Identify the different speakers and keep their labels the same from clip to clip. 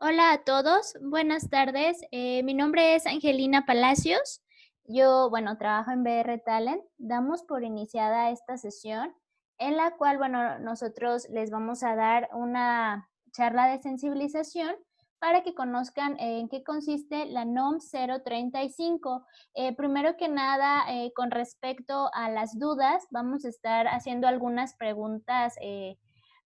Speaker 1: Hola a todos, buenas tardes. Mi nombre es Angelina Palacios. Yo, trabajo en BR Talent. Damos por iniciada esta sesión en la cual, nosotros les vamos a dar una charla de sensibilización para que conozcan en qué consiste la NOM 035. Primero que nada, con respecto a las dudas, vamos a estar haciendo algunas preguntas.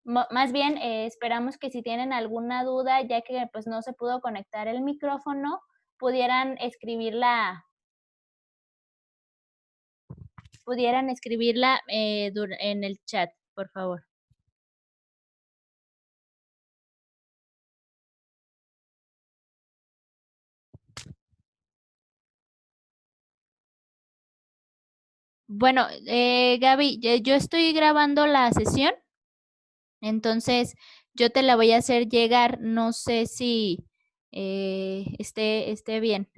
Speaker 1: Más bien, esperamos que si tienen alguna duda, ya que pues no se pudo conectar el micrófono, pudieran escribirla en el chat, por favor. Bueno, Gaby, yo estoy grabando la sesión, entonces yo te la voy a hacer llegar, no sé si esté bien.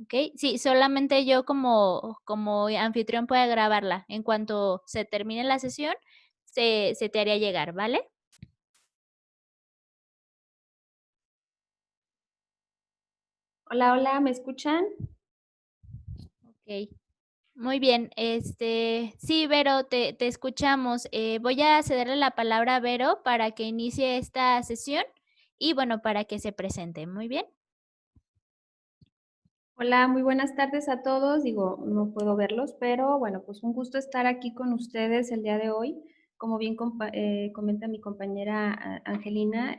Speaker 1: ¿Ok? Sí, solamente yo como anfitrión pueda grabarla. En cuanto se termine la sesión, se te haría llegar, ¿vale?
Speaker 2: Hola, hola, ¿me escuchan?
Speaker 1: Ok. Muy bien. Sí, Vero, te escuchamos. Voy a cederle la palabra a Vero para que inicie esta sesión y bueno, para que se presente. Muy bien.
Speaker 2: Hola, muy buenas tardes a todos. Digo, no puedo verlos, pero bueno, pues un gusto estar aquí con ustedes el día de hoy. Como bien comenta mi compañera Angelina,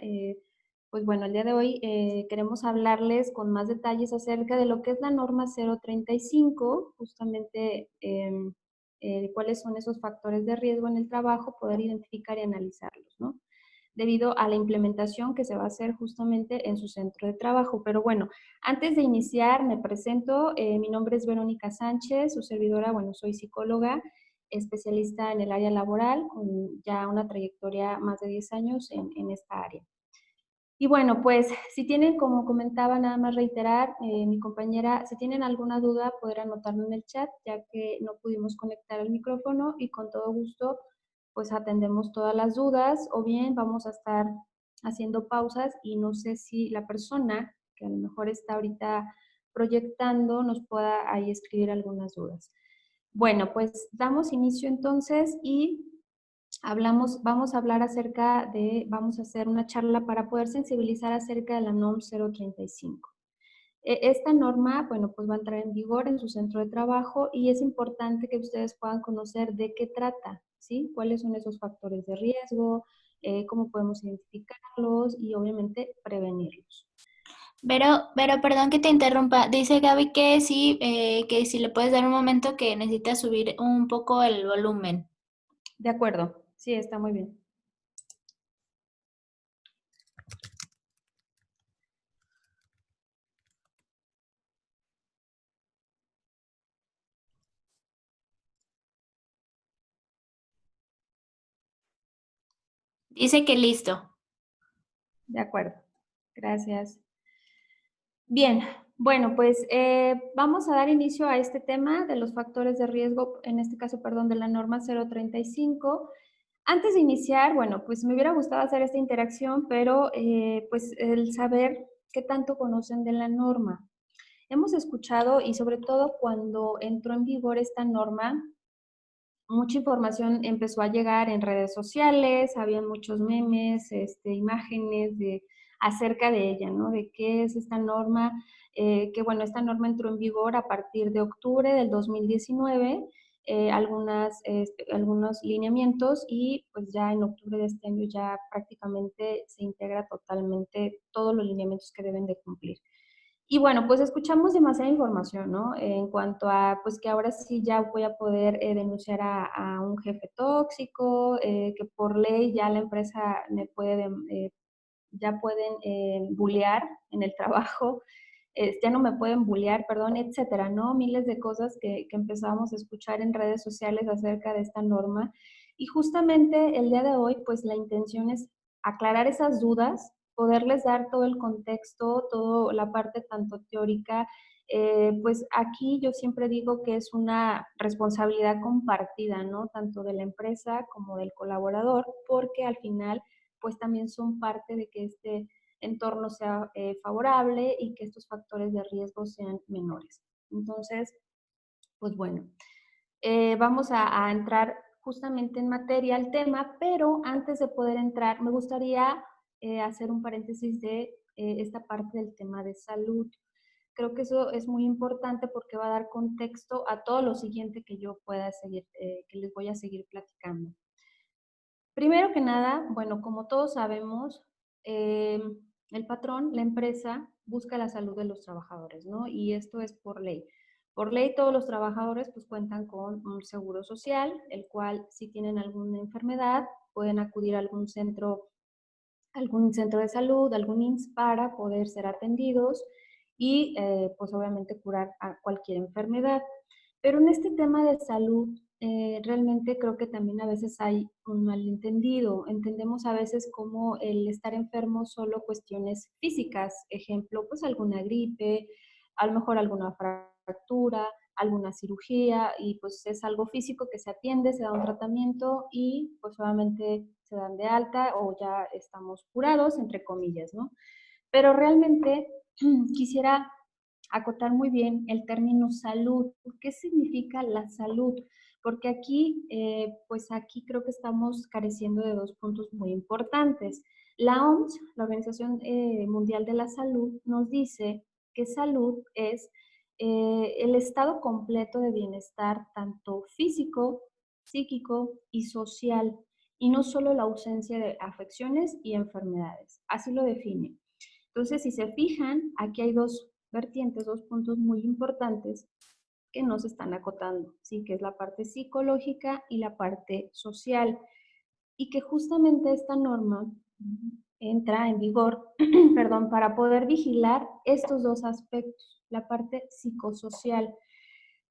Speaker 2: pues bueno, el día de hoy queremos hablarles con más detalles acerca de lo que es la norma 035, justamente cuáles son esos factores de riesgo en el trabajo, poder identificar y analizarlos, ¿no? Debido a la implementación que se va a hacer justamente en su centro de trabajo. Pero bueno, antes de iniciar, me presento. Mi nombre es Verónica Sánchez, su servidora, bueno, soy psicóloga, especialista en el área laboral, con ya una trayectoria más de 10 años en esta área. Y bueno, pues si tienen, como comentaba, nada más reiterar, mi compañera, si tienen alguna duda, podrán anotarlo en el chat, ya que no pudimos conectar el micrófono y con todo gusto, pues atendemos todas las dudas o bien vamos a estar haciendo pausas y no sé si la persona que a lo mejor está ahorita proyectando nos pueda ahí escribir algunas dudas. Bueno, pues damos inicio entonces y vamos a hablar acerca de, vamos a hacer una charla para poder sensibilizar acerca de la NOM 035. Esta norma, bueno, pues va a entrar en vigor en su centro de trabajo y es importante que ustedes puedan conocer de qué trata, ¿sí? Cuáles son esos factores de riesgo, cómo podemos identificarlos y obviamente prevenirlos.
Speaker 1: Pero perdón que te interrumpa. Dice Gaby que si le puedes dar un momento que necesita subir un poco el volumen.
Speaker 2: De acuerdo, sí, está muy bien.
Speaker 1: Dice que listo.
Speaker 2: De acuerdo, gracias. Bien, bueno, pues vamos a dar inicio a este tema de los factores de riesgo, en este caso, perdón, de la norma 035. Antes de iniciar, bueno, pues me hubiera gustado hacer esta interacción, pero pues el saber qué tanto conocen de la norma. Hemos escuchado y sobre todo cuando entró en vigor esta norma, mucha información empezó a llegar en redes sociales, había muchos memes, imágenes acerca de ella, ¿no? De qué es esta norma, que bueno, esta norma entró en vigor a partir de octubre del 2019, algunos lineamientos y pues ya en octubre de este año ya prácticamente se integra totalmente todos los lineamientos que deben de cumplir. Y bueno, pues escuchamos demasiada información, ¿no? En cuanto a, pues que ahora sí ya voy a poder denunciar a un jefe tóxico, que por ley ya la empresa me puede, ya pueden bullear en el trabajo, ya no me pueden bullear, perdón, etcétera, ¿no? Miles de cosas que empezamos a escuchar en redes sociales acerca de esta norma. Y justamente el día de hoy, pues la intención es aclarar esas dudas, poderles dar todo el contexto, toda la parte tanto teórica. Pues aquí yo siempre digo que es una responsabilidad compartida, ¿no? Tanto de la empresa como del colaborador, porque al final pues también son parte de que este entorno sea favorable y que estos factores de riesgo sean menores. Entonces, pues bueno, vamos a entrar justamente en materia al tema, pero antes de poder entrar, me gustaría hacer un paréntesis de esta parte del tema de salud. Creo que eso es muy importante porque va a dar contexto a todo lo siguiente que yo pueda seguir, que les voy a seguir platicando. Primero que nada, bueno, como todos sabemos, eh, el patrón, la empresa, busca la salud de los trabajadores, ¿no? Y esto es por ley. Por ley, todos los trabajadores pues cuentan con un seguro social, el cual si tienen alguna enfermedad pueden acudir a algún centro de salud, algún IMSS para poder ser atendidos y pues obviamente curar a cualquier enfermedad. Pero en este tema de salud, realmente creo que también a veces hay un malentendido. Entendemos a veces como el estar enfermo solo cuestiones físicas, ejemplo, pues alguna gripe, a lo mejor alguna fractura, alguna cirugía y pues es algo físico que se atiende, se da un tratamiento y pues obviamente se dan de alta o ya estamos curados, entre comillas, ¿no? Pero realmente quisiera acotar muy bien el término salud. ¿Qué significa la salud? Porque aquí, pues aquí creo que estamos careciendo de dos puntos muy importantes. La OMS, la Organización Mundial de la Salud, nos dice que salud es el estado completo de bienestar, tanto físico, psíquico y social, y no solo la ausencia de afecciones y enfermedades. Así lo define. Entonces, si se fijan, aquí hay dos vertientes, dos puntos muy importantes que nos están acotando, ¿sí? Que es la parte psicológica y la parte social. Y que justamente esta norma entra en vigor, perdón, para poder vigilar estos dos aspectos, la parte psicosocial.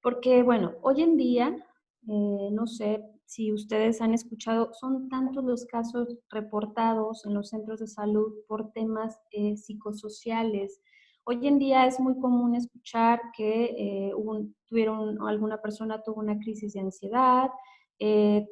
Speaker 2: Porque, bueno, hoy en día, no sé si ustedes han escuchado, son tantos los casos reportados en los centros de salud por temas psicosociales. Hoy en día es muy común escuchar que alguna persona tuvo una crisis de ansiedad,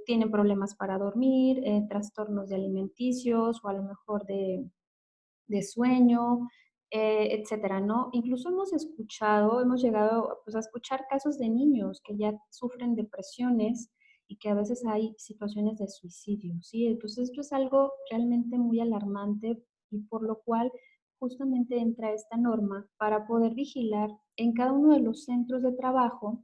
Speaker 2: tienen problemas para dormir, trastornos de alimenticios o a lo mejor de sueño, etcétera, ¿no? Incluso hemos llegado pues, a escuchar casos de niños que ya sufren depresiones y que a veces hay situaciones de suicidio, ¿sí? Entonces esto es algo realmente muy alarmante y por lo cual justamente entra esta norma para poder vigilar en cada uno de los centros de trabajo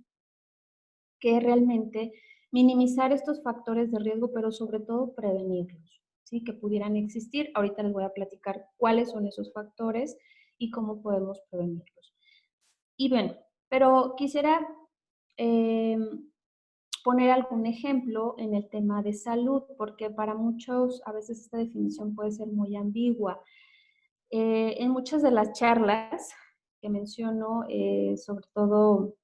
Speaker 2: que realmente minimizar estos factores de riesgo, pero sobre todo prevenirlos, ¿sí? Que pudieran existir. Ahorita les voy a platicar cuáles son esos factores y cómo podemos prevenirlos. Y bueno, pero quisiera eh, poner algún ejemplo en el tema de salud, porque para muchos a veces esta definición puede ser muy ambigua. En muchas de las charlas que menciono, sobre todo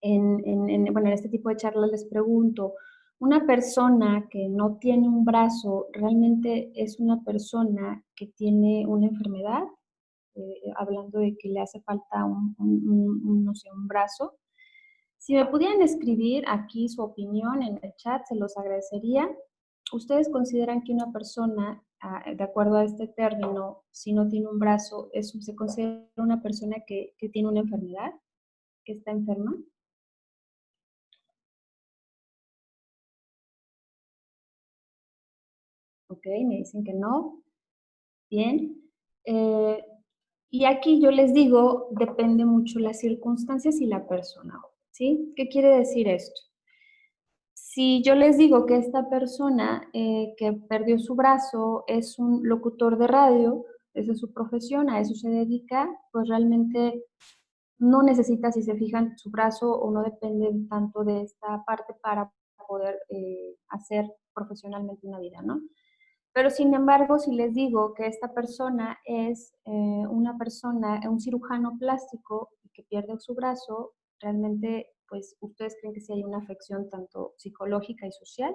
Speaker 2: bueno, en este tipo de charlas les pregunto, ¿una persona que no tiene un brazo realmente es una persona que tiene una enfermedad? Hablando de que le hace falta no sé, un brazo. Si me pudieran escribir aquí su opinión en el chat, se los agradecería. ¿Ustedes consideran que una persona, de acuerdo a este término, si no tiene un brazo, se considera una persona que tiene una enfermedad, que está enferma? Ok, me dicen que no. Bien. Eh, y aquí yo les digo, depende mucho las circunstancias y la persona, ¿sí? ¿Qué quiere decir esto? Si yo les digo que esta persona que perdió su brazo es un locutor de radio, esa es su profesión, a eso se dedica, pues realmente no necesita, si se fijan, su brazo o no depende tanto de esta parte para poder hacer profesionalmente una vida, ¿no? Pero sin embargo, si les digo que esta persona es una persona, un cirujano plástico y que pierde su brazo, realmente, pues, ¿ustedes creen que sí hay una afección tanto psicológica y social?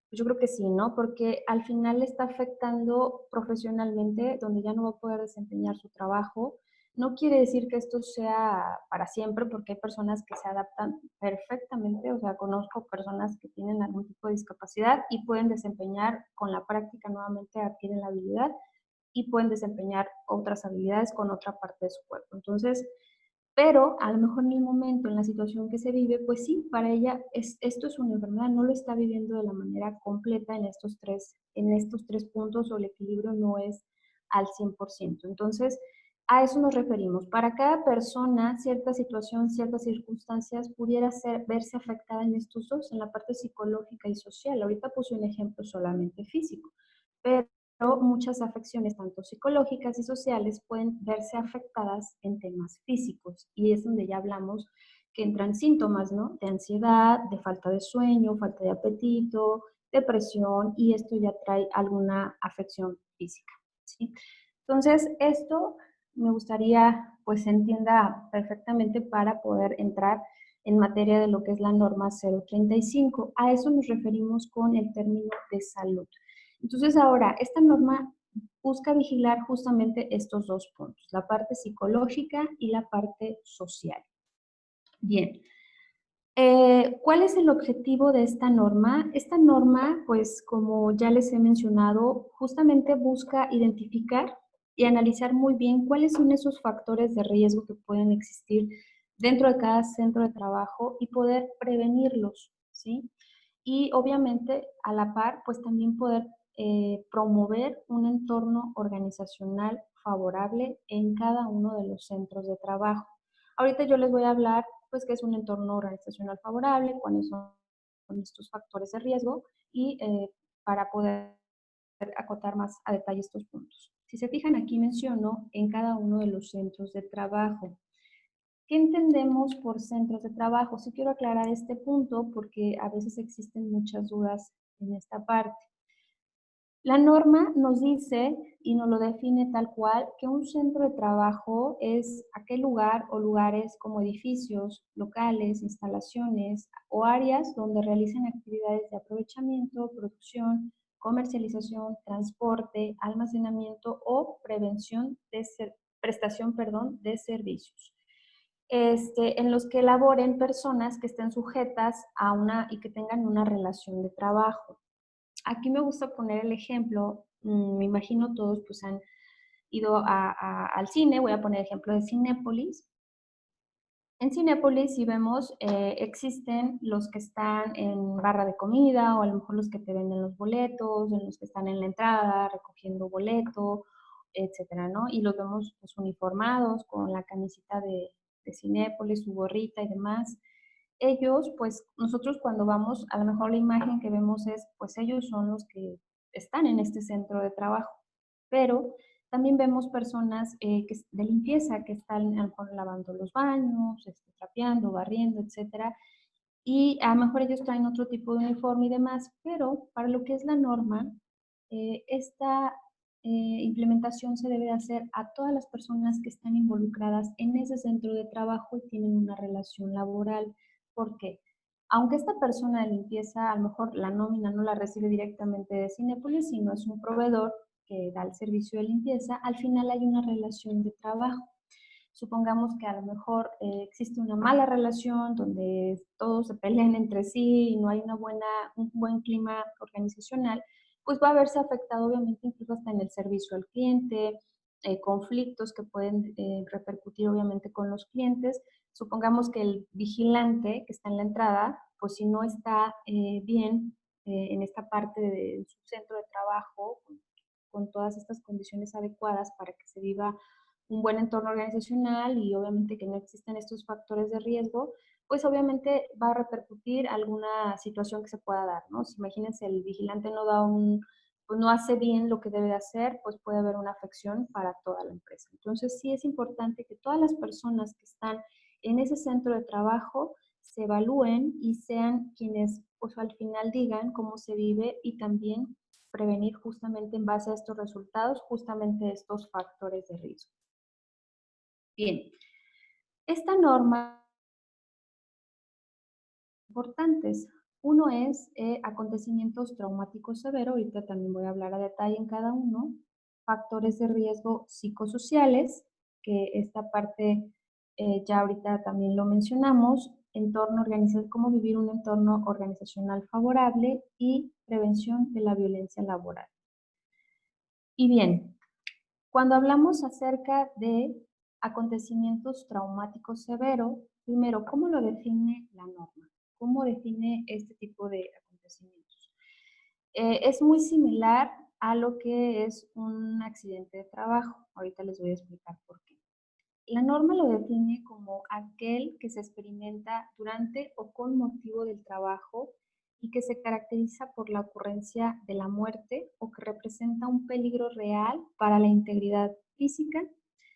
Speaker 2: Pues yo creo que sí, ¿no? Porque al final le está afectando profesionalmente, donde ya no va a poder desempeñar su trabajo, No quiere decir que esto sea para siempre, porque hay personas que se adaptan perfectamente, o sea, conozco personas que tienen algún tipo de discapacidad y pueden desempeñar con la práctica nuevamente, adquieren la habilidad y pueden desempeñar otras habilidades con otra parte de su cuerpo. Entonces, pero a lo mejor en el momento, en la situación que se vive, pues sí, para ella esto es una enfermedad, no lo está viviendo de la manera completa en estos tres puntos, o el equilibrio no es al 100%. Entonces, a eso nos referimos. Para cada persona, cierta situación, ciertas circunstancias pudiera verse afectada en estos dos, en la parte psicológica y social. Ahorita puse un ejemplo solamente físico, pero muchas afecciones, tanto psicológicas y sociales, pueden verse afectadas en temas físicos. Y es donde ya hablamos que entran síntomas, ¿no? De ansiedad, de falta de sueño, falta de apetito, depresión, y esto ya trae alguna afección física, ¿sí? Entonces, esto me gustaría pues se entienda perfectamente para poder entrar en materia de lo que es la norma 035. A eso nos referimos con el término de salud. Entonces ahora, esta norma busca vigilar justamente estos dos puntos, la parte psicológica y la parte social. Bien, ¿cuál es el objetivo de esta norma? Esta norma, pues como ya les he mencionado, justamente busca identificar y analizar muy bien cuáles son esos factores de riesgo que pueden existir dentro de cada centro de trabajo y poder prevenirlos, ¿sí? Y obviamente a la par, pues también poder promover un entorno organizacional favorable en cada uno de los centros de trabajo. Ahorita yo les voy a hablar, pues, qué es un entorno organizacional favorable, cuáles son estos factores de riesgo y para poder acotar más a detalle estos puntos. Si se fijan, aquí menciono en cada uno de los centros de trabajo. ¿Qué entendemos por centros de trabajo? Sí quiero aclarar este punto porque a veces existen muchas dudas en esta parte. La norma nos dice y nos lo define tal cual que un centro de trabajo es aquel lugar o lugares como edificios, locales, instalaciones o áreas donde realicen actividades de aprovechamiento, producción, comercialización, transporte, almacenamiento o prestación, perdón, de servicios. En los que laboren personas que estén sujetas a una y que tengan una relación de trabajo. Aquí me gusta poner el ejemplo, me imagino todos pues han ido al cine, voy a poner el ejemplo de Cinépolis. En Cinépolis, si vemos, existen los que están en barra de comida o a lo mejor los que te venden los boletos, en los que están en la entrada recogiendo boleto, etcétera, ¿no? Y los vemos pues uniformados con la camiseta de Cinépolis, su gorrita y demás. Ellos, pues nosotros cuando vamos, a lo mejor la imagen que vemos es, pues ellos son los que están en este centro de trabajo, pero también vemos personas de limpieza que están a lo mejor lavando los baños, trapeando, barriendo, etcétera, y a lo mejor ellos traen otro tipo de uniforme y demás, pero para lo que es la norma, esta implementación se debe hacer a todas las personas que están involucradas en ese centro de trabajo y tienen una relación laboral. ¿Por qué? Aunque esta persona de limpieza, a lo mejor la nómina no la recibe directamente de Cinépolis, sino es un proveedor que da el servicio de limpieza, al final hay una relación de trabajo. Supongamos que a lo mejor existe una mala relación donde todos se pelean entre sí y no hay un buen clima organizacional, pues va a verse afectado obviamente incluso hasta en el servicio al cliente, conflictos que pueden repercutir obviamente con los clientes. Supongamos que el vigilante que está en la entrada, pues si no está bien en esta parte de su centro de trabajo, con todas estas condiciones adecuadas para que se viva un buen entorno organizacional y obviamente que no existen estos factores de riesgo, pues obviamente va a repercutir alguna situación que se pueda dar, ¿no? Si imagínense el vigilante pues no hace bien lo que debe hacer, pues puede haber una afección para toda la empresa. Entonces sí es importante que todas las personas que están en ese centro de trabajo se evalúen y sean quienes pues al final digan cómo se vive y también prevenir justamente en base a estos resultados, justamente estos factores de riesgo. Bien, esta norma importantes. Uno es acontecimientos traumáticos severos, ahorita también voy a hablar a detalle en cada uno, factores de riesgo psicosociales, que esta parte ya ahorita también lo mencionamos, cómo vivir un entorno organizacional favorable y prevención de la violencia laboral. Y bien, cuando hablamos acerca de acontecimientos traumáticos severos, primero, ¿cómo lo define la norma? ¿Cómo define este tipo de acontecimientos? Es muy similar a lo que es un accidente de trabajo. Ahorita les voy a explicar por qué. La norma lo define como aquel que se experimenta durante o con motivo del trabajo y que se caracteriza por la ocurrencia de la muerte o que representa un peligro real para la integridad física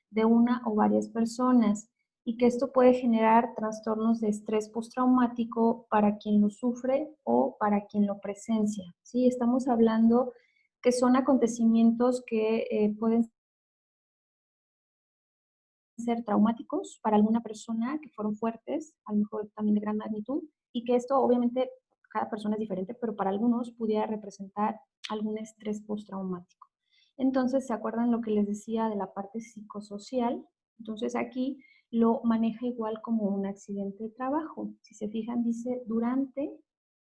Speaker 2: de una o varias personas y que esto puede generar trastornos de estrés postraumático para quien lo sufre o para quien lo presencia. ¿Sí? Estamos hablando que son acontecimientos que pueden ser traumáticos para alguna persona, que fueron fuertes, a lo mejor también de gran magnitud, y que esto obviamente cada persona es diferente, pero para algunos pudiera representar algún estrés postraumático. Entonces, ¿se acuerdan lo que les decía de la parte psicosocial? Entonces aquí lo maneja igual como un accidente de trabajo. Si se fijan, dice durante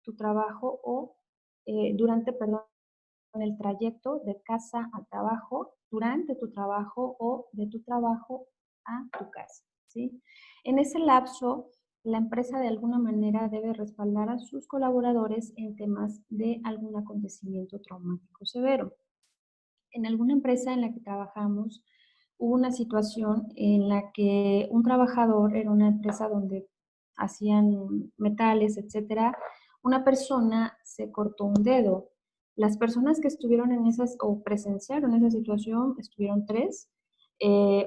Speaker 2: tu trabajo o perdón, el trayecto de casa al trabajo, durante tu trabajo o de tu trabajo a tu casa, ¿sí? En ese lapso, la empresa de alguna manera debe respaldar a sus colaboradores en temas de algún acontecimiento traumático severo. En alguna empresa en la que trabajamos, hubo una situación en la que un trabajador, era una empresa donde hacían metales, etcétera, una persona se cortó un dedo. Las personas que estuvieron en esas o presenciaron esa situación estuvieron tres.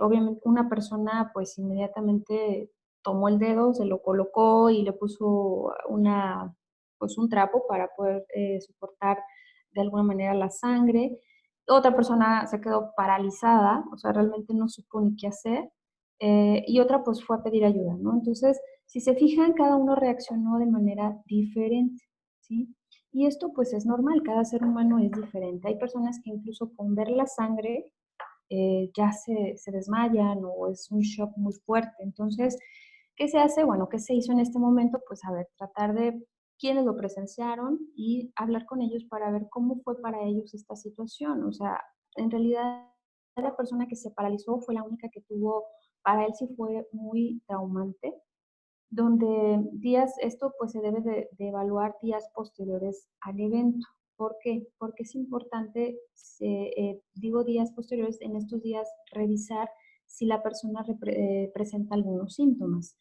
Speaker 2: Obviamente una persona pues inmediatamente tomó el dedo, se lo colocó y le puso pues un trapo para poder soportar de alguna manera la sangre. Otra persona se quedó paralizada, o sea, realmente no supo ni qué hacer, y otra pues fue a pedir ayuda, ¿no? Entonces, si se fijan, cada uno reaccionó de manera diferente, ¿sí? Y esto pues es normal, cada ser humano es diferente. Hay personas que incluso con ver la sangre ya se desmayan o es un shock muy fuerte. Entonces, ¿qué se hace? Bueno, ¿qué se hizo en este momento? Pues a ver, tratar de quienes lo presenciaron y hablar con ellos para ver cómo fue para ellos esta situación. O sea, en realidad la persona que se paralizó fue la única que tuvo, para él sí fue muy traumante, donde esto pues se debe de evaluar días posteriores al evento. ¿Por qué? Porque es importante, digo días posteriores, en estos días revisar si la persona presenta algunos síntomas.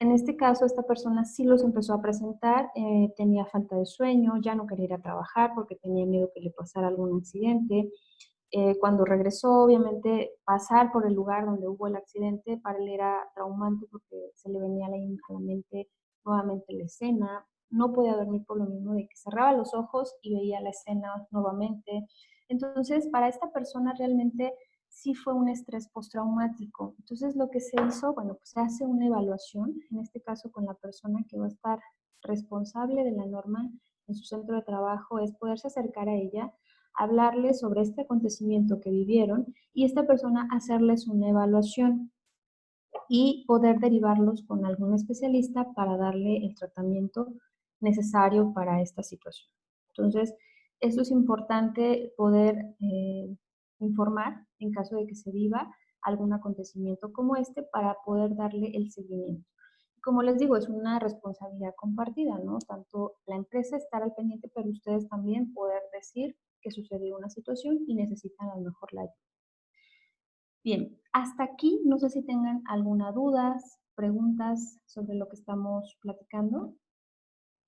Speaker 2: En este caso, esta persona sí los empezó a presentar, tenía falta de sueño, ya no quería ir a trabajar porque tenía miedo que le pasara algún accidente. Cuando regresó, obviamente, pasar por el lugar donde hubo el accidente para él era traumante porque se le venía a la mente nuevamente la escena. No podía dormir por lo mismo de que cerraba los ojos y veía la escena nuevamente. Entonces, para esta persona realmente sí fue un estrés postraumático. Entonces, lo que se hizo, bueno, pues se hace una evaluación, en este caso con la persona que va a estar responsable de la norma en su centro de trabajo, es poderse acercar a ella, hablarles sobre este acontecimiento que vivieron y esta persona hacerles una evaluación y poder derivarlos con algún especialista para darle el tratamiento necesario para esta situación. Entonces, esto es importante poder informar en caso de que se viva algún acontecimiento como este para poder darle el seguimiento. Como les digo, es una responsabilidad compartida, ¿no? Tanto la empresa estar al pendiente, pero ustedes también poder decir que sucedió una situación y necesitan a lo mejor la ayuda. Bien, hasta aquí no sé si tengan alguna duda, preguntas sobre lo que estamos platicando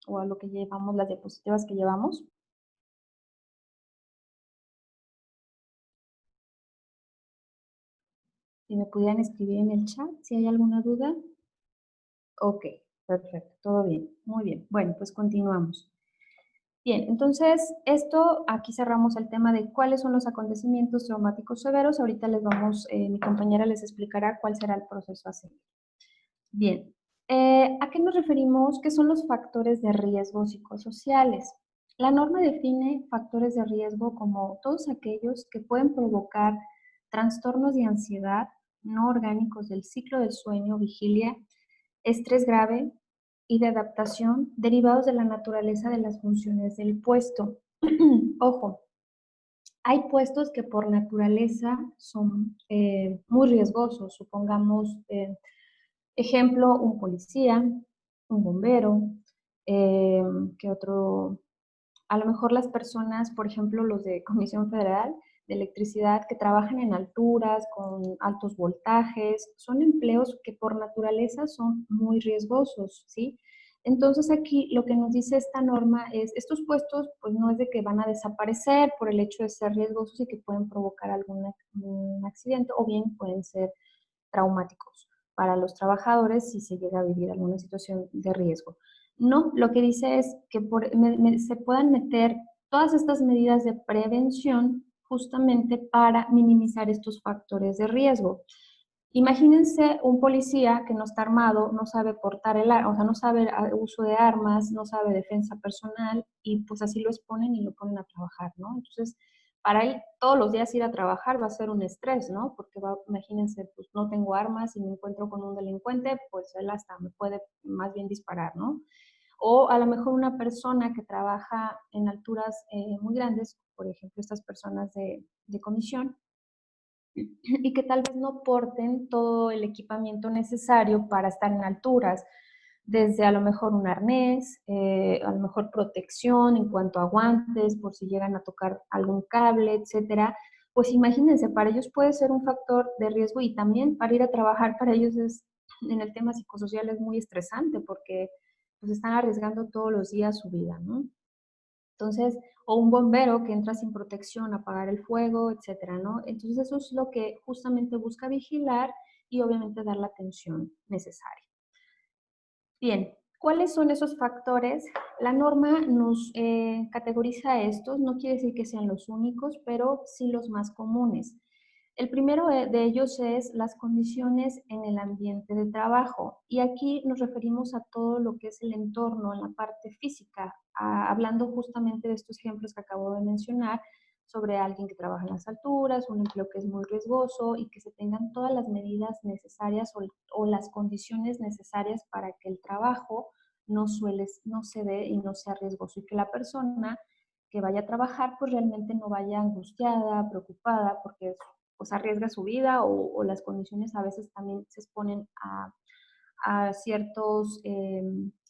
Speaker 2: o a lo que llevamos, las diapositivas que llevamos. Si me pudieran escribir en el chat si hay alguna duda. Ok, perfecto, todo bien, muy bien. Bueno, pues continuamos. Bien, entonces esto, aquí cerramos el tema de cuáles son los acontecimientos traumáticos severos. Ahorita mi compañera les explicará cuál será el proceso a seguir. Bien, ¿a qué nos referimos? ¿Qué son los factores de riesgo psicosociales? La norma define factores de riesgo como todos aquellos que pueden provocar trastornos de ansiedad, no orgánicos del ciclo del sueño, vigilia, estrés grave y de adaptación derivados de la naturaleza de las funciones del puesto. Ojo, hay puestos que por naturaleza son muy riesgosos, supongamos, ejemplo, un policía, un bombero, eh, ¿qué otro? A lo mejor las personas, por ejemplo, los de Comisión Federal de Electricidad que trabajan en alturas, con altos voltajes, son empleos que por naturaleza son muy riesgosos, ¿sí? Entonces aquí lo que nos dice esta norma es, estos puestos pues no es de que van a desaparecer por el hecho de ser riesgosos y que pueden provocar un accidente o bien pueden ser traumáticos para los trabajadores si se llega a vivir alguna situación de riesgo. No, lo que dice es que se puedan meter todas estas medidas de prevención justamente para minimizar estos factores de riesgo. Imagínense un policía que no está armado, no sabe portar el arma, o sea, no sabe uso de armas, no sabe defensa personal y pues así lo exponen y lo ponen a trabajar, ¿no? Entonces, para él todos los días ir a trabajar va a ser un estrés, ¿no? Porque imagínense, pues no tengo armas y me encuentro con un delincuente, pues él hasta me puede más bien disparar, ¿no? O a lo mejor una persona que trabaja en alturas muy grandes, por ejemplo, estas personas de comisión, y que tal vez no porten todo el equipamiento necesario para estar en alturas, desde a lo mejor un arnés, a lo mejor protección en cuanto a guantes, por si llegan a tocar algún cable, etcétera. Pues imagínense, para ellos puede ser un factor de riesgo y también para ir a trabajar para ellos es, en el tema psicosocial es muy estresante porque pues están arriesgando todos los días su vida, ¿no? Entonces, o un bombero que entra sin protección a apagar el fuego, etcétera, ¿no? Entonces, eso es lo que justamente busca vigilar y obviamente dar la atención necesaria. Bien, ¿cuáles son esos factores? La norma nos categoriza estos, no quiere decir que sean los únicos, pero sí los más comunes. El primero de ellos es las condiciones en el ambiente de trabajo y aquí nos referimos a todo lo que es el entorno, en la parte física, hablando justamente de estos ejemplos que acabo de mencionar sobre alguien que trabaja en las alturas, un empleo que es muy riesgoso y que se tengan todas las medidas necesarias o las condiciones necesarias para que el trabajo no se dé y no sea riesgoso y que la persona que vaya a trabajar pues realmente no vaya angustiada, preocupada, porque pues arriesga su vida o las condiciones a veces también se exponen a ciertas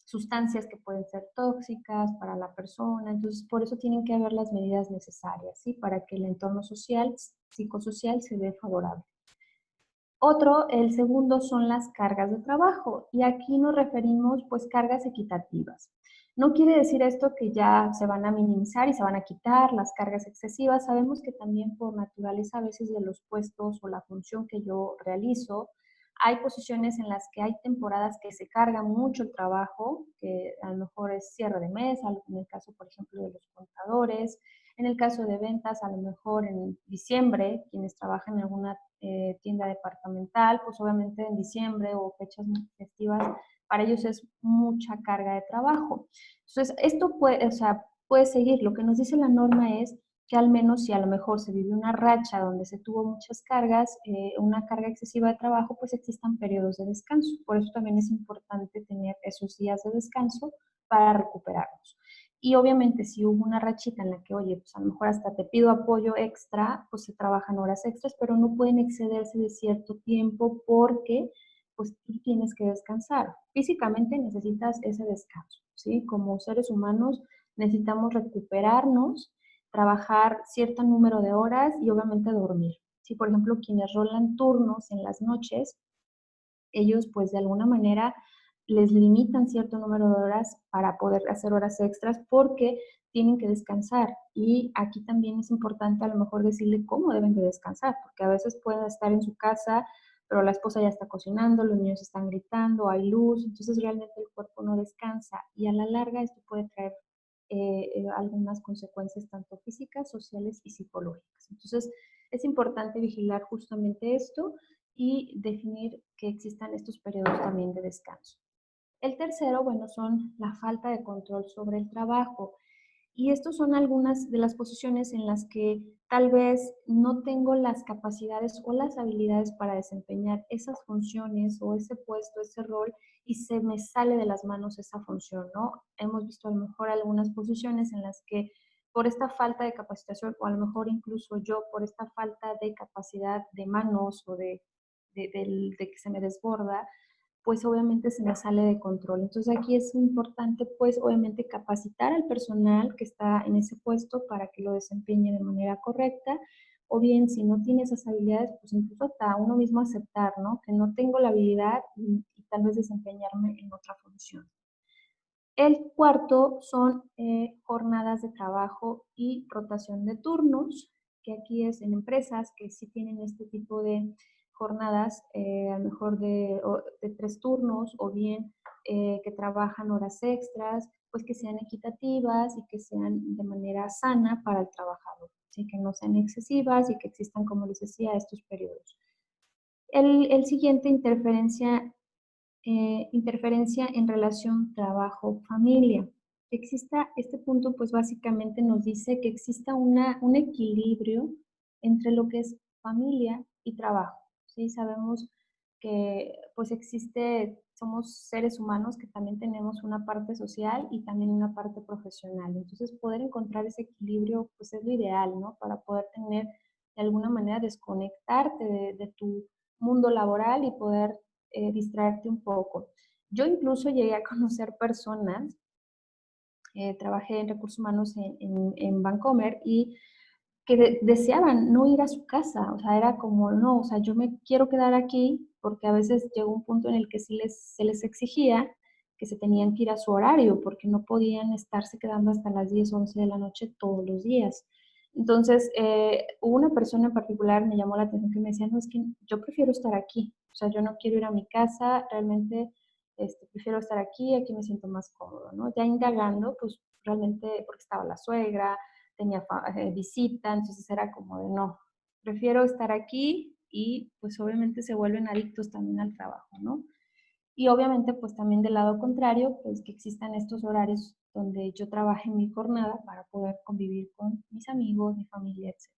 Speaker 2: sustancias que pueden ser tóxicas para la persona. Entonces, por eso tienen que haber las medidas necesarias, ¿sí? Para que el entorno social, psicosocial, se dé favorable. Otro, el segundo, son las cargas de trabajo y aquí nos referimos pues cargas equitativas. No quiere decir esto que ya se van a minimizar y se van a quitar las cargas excesivas. Sabemos que también por naturaleza a veces de los puestos o la función que yo realizo, hay posiciones en las que hay temporadas que se carga mucho el trabajo, que a lo mejor es cierre de mes, en el caso, por ejemplo, de los contadores, en el caso de ventas, a lo mejor en diciembre, quienes trabajan en alguna tienda departamental, pues obviamente en diciembre o fechas festivas, para ellos es mucha carga de trabajo. Entonces, esto puede, o sea, puede seguir. Lo que nos dice la norma es que al menos si a lo mejor se vive una racha donde se tuvo muchas cargas, una carga excesiva de trabajo, pues existan periodos de descanso. Por eso también es importante tener esos días de descanso para recuperarnos. Y obviamente si hubo una rachita en la que, oye, pues a lo mejor hasta te pido apoyo extra, pues se trabajan horas extras, pero no pueden excederse de cierto tiempo porque pues tú tienes que descansar. Físicamente necesitas ese descanso, ¿sí? Como seres humanos necesitamos recuperarnos, trabajar cierto número de horas y obviamente dormir. Si, por ejemplo, quienes rolan turnos en las noches, ellos pues de alguna manera les limitan cierto número de horas para poder hacer horas extras porque tienen que descansar. Y aquí también es importante a lo mejor decirle cómo deben de descansar, porque a veces pueden estar en su casa, pero la esposa ya está cocinando, los niños están gritando, hay luz, entonces realmente el cuerpo no descansa y a la larga esto puede traer algunas consecuencias tanto físicas, sociales y psicológicas. Entonces es importante vigilar justamente esto y definir que existan estos periodos también de descanso. El tercero, bueno, son la falta de control sobre el trabajo. Y estas son algunas de las posiciones en las que tal vez no tengo las capacidades o las habilidades para desempeñar esas funciones o ese puesto, ese rol, y se me sale de las manos esa función, ¿no? Hemos visto a lo mejor algunas posiciones en las que por esta falta de capacitación, o a lo mejor incluso yo por esta falta de capacidad de manos o de que se me desborda, pues obviamente se me sale de control. Entonces aquí es importante, pues obviamente capacitar al personal que está en ese puesto para que lo desempeñe de manera correcta, o bien si no tiene esas habilidades, pues incluso hasta uno mismo aceptar, ¿no? Que no tengo la habilidad y tal vez desempeñarme en otra función. El cuarto son jornadas de trabajo y rotación de turnos, que aquí es en empresas que sí tienen este tipo de jornadas, a lo mejor de 3 turnos, o bien que trabajan horas extras, pues que sean equitativas y que sean de manera sana para el trabajador, ¿sí? Que no sean excesivas y que existan, como les decía, estos periodos. El siguiente, interferencia en relación trabajo-familia. Que exista este punto, pues básicamente nos dice que exista un equilibrio entre lo que es familia y trabajo. ¿Sí? Sabemos que pues somos seres humanos que también tenemos una parte social y también una parte profesional. Entonces poder encontrar ese equilibrio pues es lo ideal, ¿no? Para poder tener de alguna manera desconectarte de tu mundo laboral y poder distraerte un poco. Yo incluso llegué a conocer personas, trabajé en recursos humanos en Vancomer, y que deseaban no ir a su casa, o sea, era como, no, o sea, yo me quiero quedar aquí, porque a veces llegó un punto en el que sí se les exigía que se tenían que ir a su horario, porque no podían estarse quedando hasta las 10 o 11 de la noche todos los días. Entonces, hubo una persona en particular, me llamó la atención, que me decía, no, es que yo prefiero estar aquí, o sea, yo no quiero ir a mi casa, realmente prefiero estar aquí me siento más cómodo, ¿no? Ya indagando, pues realmente, porque estaba la suegra, tenía visita, entonces era como de no, prefiero estar aquí, y pues obviamente se vuelven adictos también al trabajo, ¿no? Y obviamente pues también del lado contrario, pues que existan estos horarios donde yo trabaje mi jornada para poder convivir con mis amigos, mi familia, etc.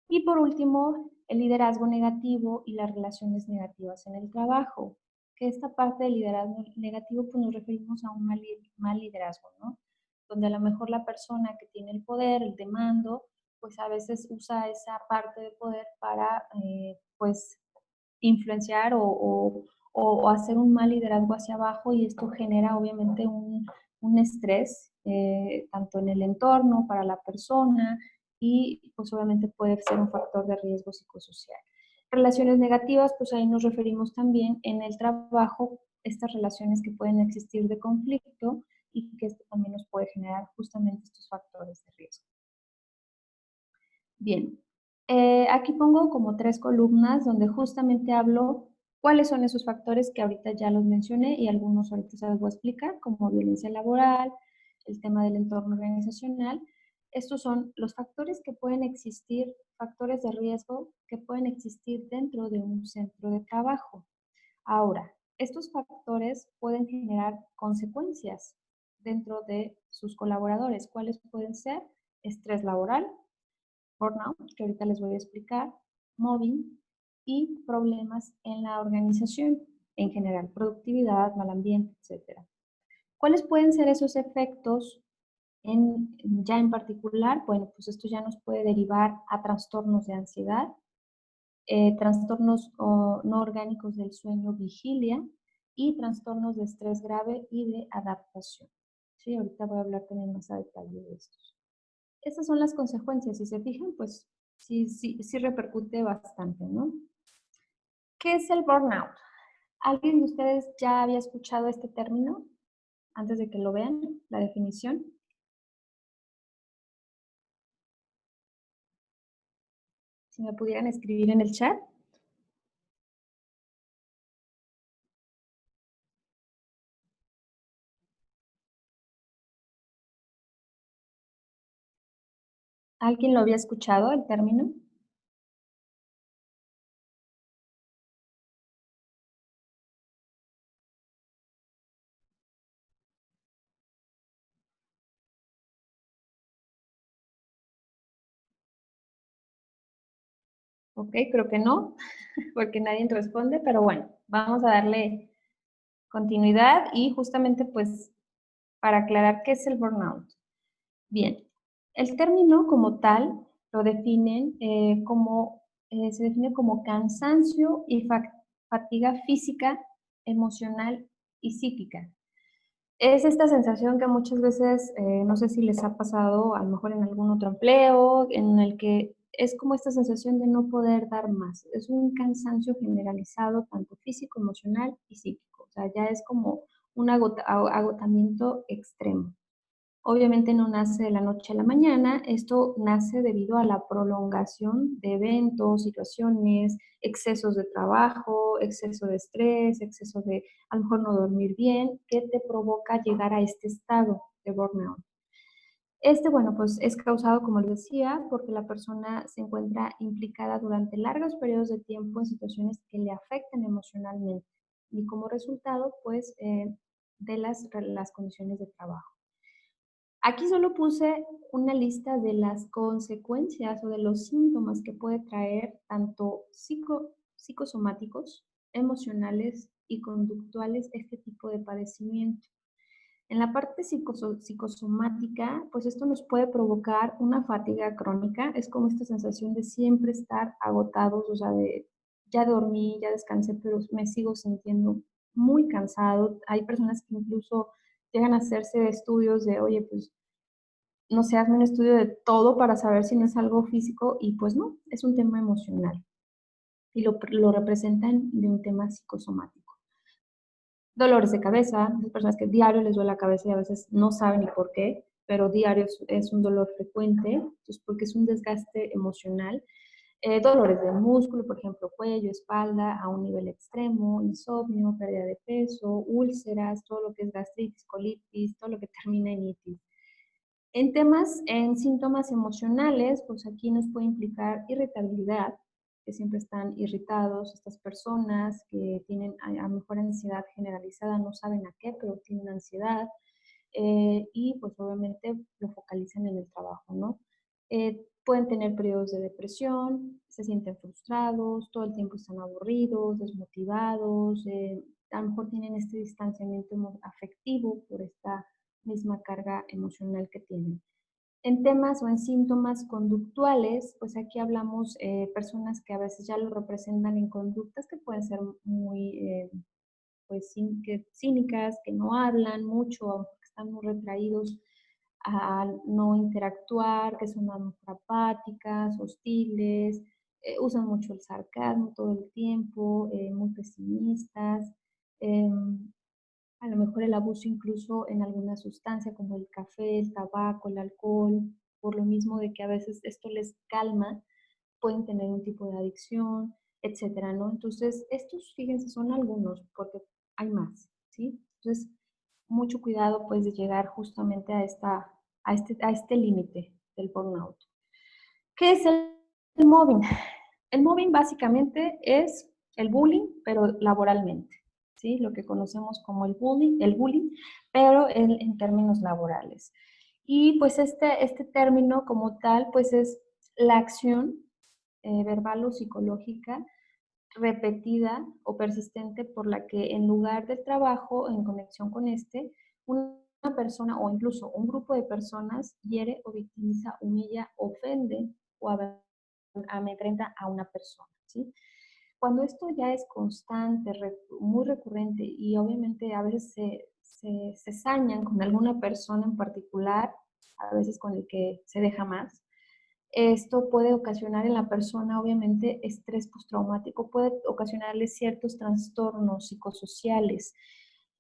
Speaker 2: Y por último, el liderazgo negativo y las relaciones negativas en el trabajo. Que esta parte del liderazgo negativo, pues nos referimos a un mal liderazgo, ¿no? Donde a lo mejor la persona que tiene el poder, el de mando, pues a veces usa esa parte de poder para, pues, influenciar o hacer un mal liderazgo hacia abajo, y esto genera obviamente un estrés, tanto en el entorno, para la persona, y pues obviamente puede ser un factor de riesgo psicosocial. Relaciones negativas, pues ahí nos referimos también en el trabajo, estas relaciones que pueden existir de conflicto, y que esto también nos puede generar justamente estos factores de riesgo. Bien, aquí pongo como 3 columnas donde justamente hablo cuáles son esos factores que ahorita ya los mencioné, y algunos ahorita se los voy a explicar, como violencia laboral, el tema del entorno organizacional. Estos son los factores que pueden existir, factores de riesgo que pueden existir dentro de un centro de trabajo. Ahora, estos factores pueden generar consecuencias dentro de sus colaboradores. ¿Cuáles pueden ser? Estrés laboral, burnout, que ahorita les voy a explicar, mobbing y problemas en la organización en general, productividad, mal ambiente, etc. ¿Cuáles pueden ser esos efectos ya en particular? Bueno, pues esto ya nos puede derivar a trastornos de ansiedad, trastornos no orgánicos del sueño, vigilia, y trastornos de estrés grave y de adaptación. Sí, ahorita voy a hablar también más a detalle de estos. Estas son las consecuencias. Si se fijan, pues sí repercute bastante, ¿no? ¿Qué es el burnout? ¿Alguien de ustedes ya había escuchado este término antes de que lo vean, la definición? Si me pudieran escribir en el chat. ¿Alguien lo había escuchado, el término? Ok, creo que no, porque nadie responde, pero bueno, vamos a darle continuidad y justamente pues para aclarar qué es el burnout. Bien, el término como tal lo definen se define como cansancio y fatiga física, emocional y psíquica. Es esta sensación que muchas veces, no sé si les ha pasado, a lo mejor en algún otro empleo, en el que es como esta sensación de no poder dar más. Es un cansancio generalizado, tanto físico, emocional y psíquico. O sea, ya es como un agotamiento extremo. Obviamente no nace de la noche a la mañana, esto nace debido a la prolongación de eventos, situaciones, excesos de trabajo, exceso de estrés, exceso de a lo mejor no dormir bien, que te provoca llegar a este estado de burnout. Bueno, pues es causado, como les decía, porque la persona se encuentra implicada durante largos periodos de tiempo en situaciones que le afectan emocionalmente y como resultado, pues, de las condiciones de trabajo. Aquí solo puse una lista de las consecuencias o de los síntomas que puede traer tanto psicosomáticos, emocionales y conductuales este tipo de padecimiento. En la parte psicosomática, pues esto nos puede provocar una fatiga crónica, es como esta sensación de siempre estar agotados, o sea, de ya dormí, ya descansé, pero me sigo sintiendo muy cansado. Hay personas que incluso llegan a hacerse estudios de, oye, pues no sé, hazme un estudio de todo para saber si no es algo físico y pues no, es un tema emocional y lo representan de un tema psicosomático. Dolores de cabeza, hay personas que diario les duele la cabeza y a veces no saben ni por qué, pero diario es un dolor frecuente, entonces porque es un desgaste emocional. Dolores de músculo, por ejemplo, cuello, espalda, a un nivel extremo, insomnio, pérdida de peso, úlceras, todo lo que es gastritis, colitis, todo lo que termina en itis. En síntomas emocionales, pues aquí nos puede implicar irritabilidad, que siempre están irritados estas personas que tienen a lo mejor ansiedad generalizada, no saben a qué, pero tienen ansiedad y pues obviamente lo focalizan en el trabajo, ¿no? Pueden tener periodos de depresión, se sienten frustrados, todo el tiempo están aburridos, desmotivados, a lo mejor tienen este distanciamiento afectivo por esta misma carga emocional que tienen. En temas o en síntomas conductuales, pues aquí hablamos personas que a veces ya lo representan en conductas que pueden ser muy pues, cínicas, que no hablan mucho, que están muy retraídos al no interactuar, que son apáticas, hostiles, usan mucho el sarcasmo todo el tiempo, muy pesimistas. A lo mejor el abuso incluso en alguna sustancia como el café, el tabaco, el alcohol, por lo mismo de que a veces esto les calma, pueden tener un tipo de adicción, etcétera, ¿no? Entonces, estos, fíjense, son algunos, porque hay más, ¿sí? Entonces, mucho cuidado, pues, de llegar justamente a este límite del burnout. ¿Qué es el mobbing? El mobbing básicamente es el bullying, pero laboralmente, ¿sí? Lo que conocemos como el bullying, pero en términos laborales. Y pues este término como tal, pues es la acción verbal o psicológica repetida o persistente por la que en lugar del trabajo, en conexión con una persona o incluso un grupo de personas hiere o victimiza, humilla, ofende o amedrenta a una persona, ¿sí? Cuando esto ya es constante, muy recurrente y obviamente a veces se sañan con alguna persona en particular, a veces con el que se deja más, esto puede ocasionar en la persona, obviamente, estrés postraumático, puede ocasionarle ciertos trastornos psicosociales.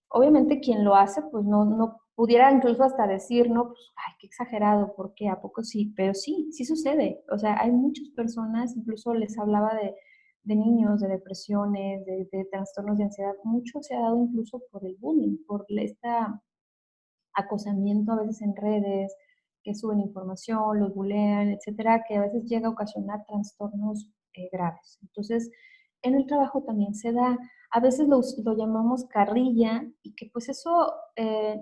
Speaker 2: Obviamente quien lo hace, pues no pudiera incluso hasta decir, no, pues, ay, qué exagerado, ¿por qué? ¿A poco sí? Pero sí, sí sucede. O sea, hay muchas personas, incluso les hablaba de niños, de depresiones, de trastornos de ansiedad. Mucho se ha dado incluso por el bullying, por este acosamiento a veces en redes, que suben información, los bulean, etcétera, que a veces llega a ocasionar trastornos graves. Entonces, en el trabajo también se da, a veces lo llamamos carrilla y que pues eso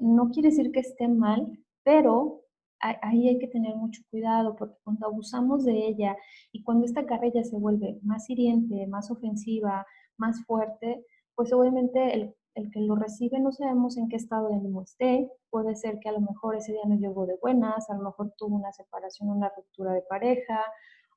Speaker 2: no quiere decir que esté mal, pero ahí hay que tener mucho cuidado porque cuando abusamos de ella y cuando esta carrilla se vuelve más hiriente, más ofensiva, más fuerte, pues obviamente el que lo recibe no sabemos en qué estado de ánimo esté. Puede ser que a lo mejor ese día no llegó de buenas, a lo mejor tuvo una separación, una ruptura de pareja,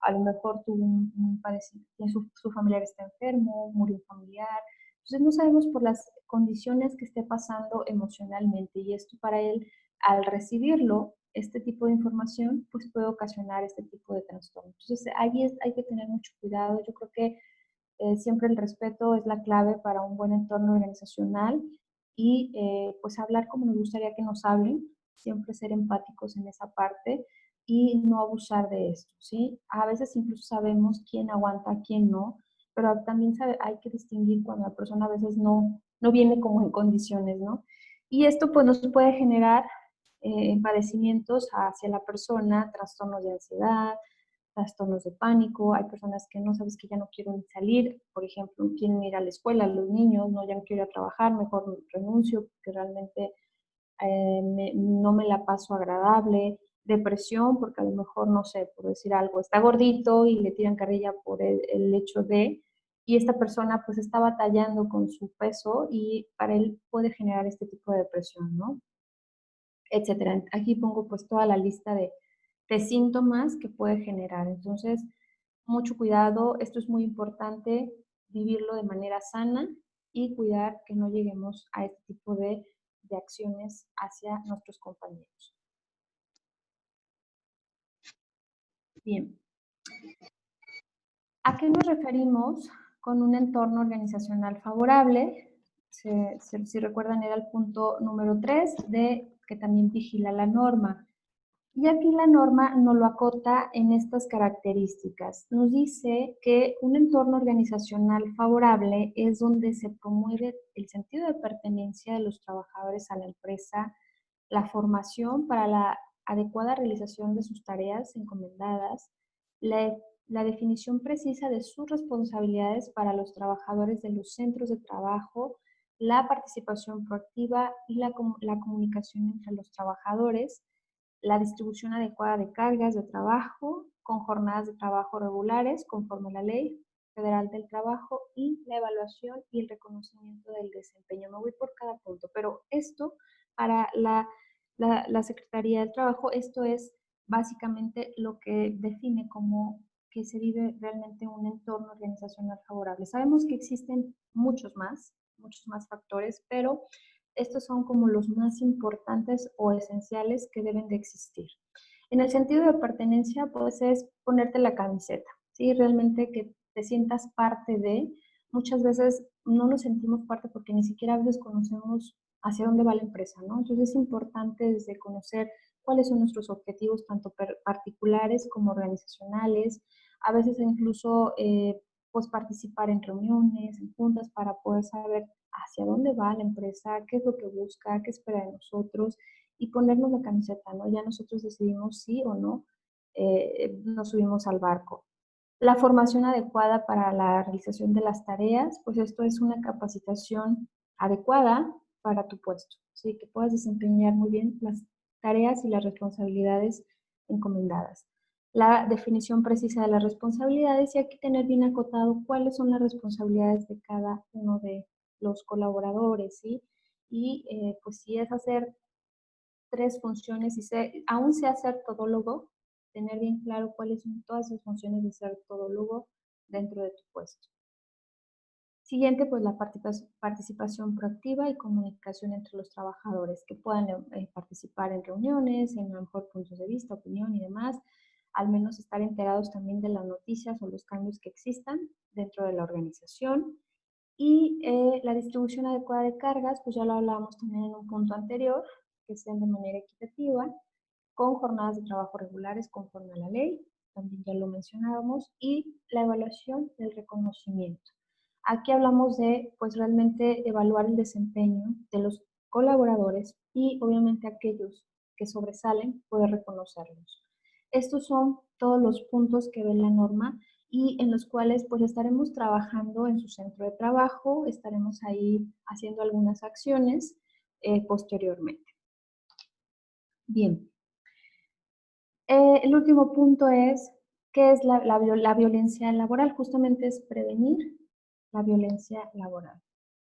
Speaker 2: a lo mejor tuvo un padecimiento, su familiar está enfermo, murió un familiar. Entonces no sabemos por las condiciones que esté pasando emocionalmente y esto para él, al recibirlo, este tipo de información, pues puede ocasionar este tipo de trastorno. Entonces ahí hay que tener mucho cuidado. Yo creo que siempre el respeto es la clave para un buen entorno organizacional y pues hablar como nos gustaría que nos hablen, siempre ser empáticos en esa parte y no abusar de esto, ¿sí? A veces incluso sabemos quién aguanta, quién no, pero también hay que distinguir cuando la persona a veces no viene como en condiciones, ¿no? Y esto pues nos puede generar padecimientos hacia la persona, trastornos de ansiedad, trastornos de pánico, hay personas que no sabes que ya no quieren salir, por ejemplo, quieren ir a la escuela, los niños, no, ya no quiero ir a trabajar, mejor renuncio porque realmente no me la paso agradable, depresión, porque a lo mejor, no sé, por decir algo, está gordito y le tiran carrilla por el hecho de, y esta persona pues está batallando con su peso y para él puede generar este tipo de depresión, ¿no? Etcétera. Aquí pongo pues toda la lista de síntomas que puede generar. Entonces, mucho cuidado, esto es muy importante, vivirlo de manera sana y cuidar que no lleguemos a este tipo de acciones hacia nuestros compañeros. Bien, ¿a qué nos referimos con un entorno organizacional favorable? Si recuerdan, era el punto número 3 de que también vigila la norma. Y aquí la norma nos lo acota en estas características. Nos dice que un entorno organizacional favorable es donde se promueve el sentido de pertenencia de los trabajadores a la empresa, la formación para la adecuada realización de sus tareas encomendadas, la, la definición precisa de sus responsabilidades para los trabajadores de los centros de trabajo, la participación proactiva y la comunicación entre los trabajadores, la distribución adecuada de cargas de trabajo con jornadas de trabajo regulares conforme a la Ley Federal del Trabajo y la evaluación y el reconocimiento del desempeño. Me voy por cada punto, pero esto para la Secretaría del Trabajo, esto es básicamente lo que define como que se vive realmente un entorno organizacional favorable. Sabemos que existen muchos más factores, pero estos son como los más importantes o esenciales que deben de existir. En el sentido de pertenencia, pues es ponerte la camiseta, ¿sí? Realmente que te sientas parte de, muchas veces no nos sentimos parte porque ni siquiera a veces conocemos hacia dónde va la empresa, ¿no? Entonces es importante desde conocer cuáles son nuestros objetivos, tanto particulares como organizacionales, a veces incluso pues participar en reuniones, en juntas para poder saber hacia dónde va la empresa, qué es lo que busca, qué espera de nosotros y ponernos la camiseta, ¿no? Ya nosotros decidimos sí o no nos subimos al barco. La formación adecuada para la realización de las tareas, pues esto es una capacitación adecuada para tu puesto, ¿sí? Que puedas desempeñar muy bien las tareas y las responsabilidades encomendadas. La definición precisa de las responsabilidades y aquí tener bien acotado cuáles son las responsabilidades de cada uno de los colaboradores, ¿sí? Y pues si es hacer 3 funciones y aún sea ser todólogo, tener bien claro cuáles son todas las funciones de ser todólogo dentro de tu puesto. Siguiente, pues la participación proactiva y comunicación entre los trabajadores, que puedan participar en reuniones, en a lo mejor puntos de vista, opinión y demás, al menos estar enterados también de las noticias o los cambios que existan dentro de la organización. Y la distribución adecuada de cargas, pues ya lo hablábamos también en un punto anterior, que sean de manera equitativa, con jornadas de trabajo regulares conforme a la ley, también ya lo mencionábamos, y la evaluación del reconocimiento. Aquí hablamos de, pues realmente evaluar el desempeño de los colaboradores y obviamente aquellos que sobresalen, poder reconocerlos. Estos son todos los puntos que ve la norma y en los cuales pues estaremos trabajando en su centro de trabajo, estaremos ahí haciendo algunas acciones posteriormente. Bien, El último punto es, ¿qué es la violencia laboral? Justamente es prevenir la violencia laboral.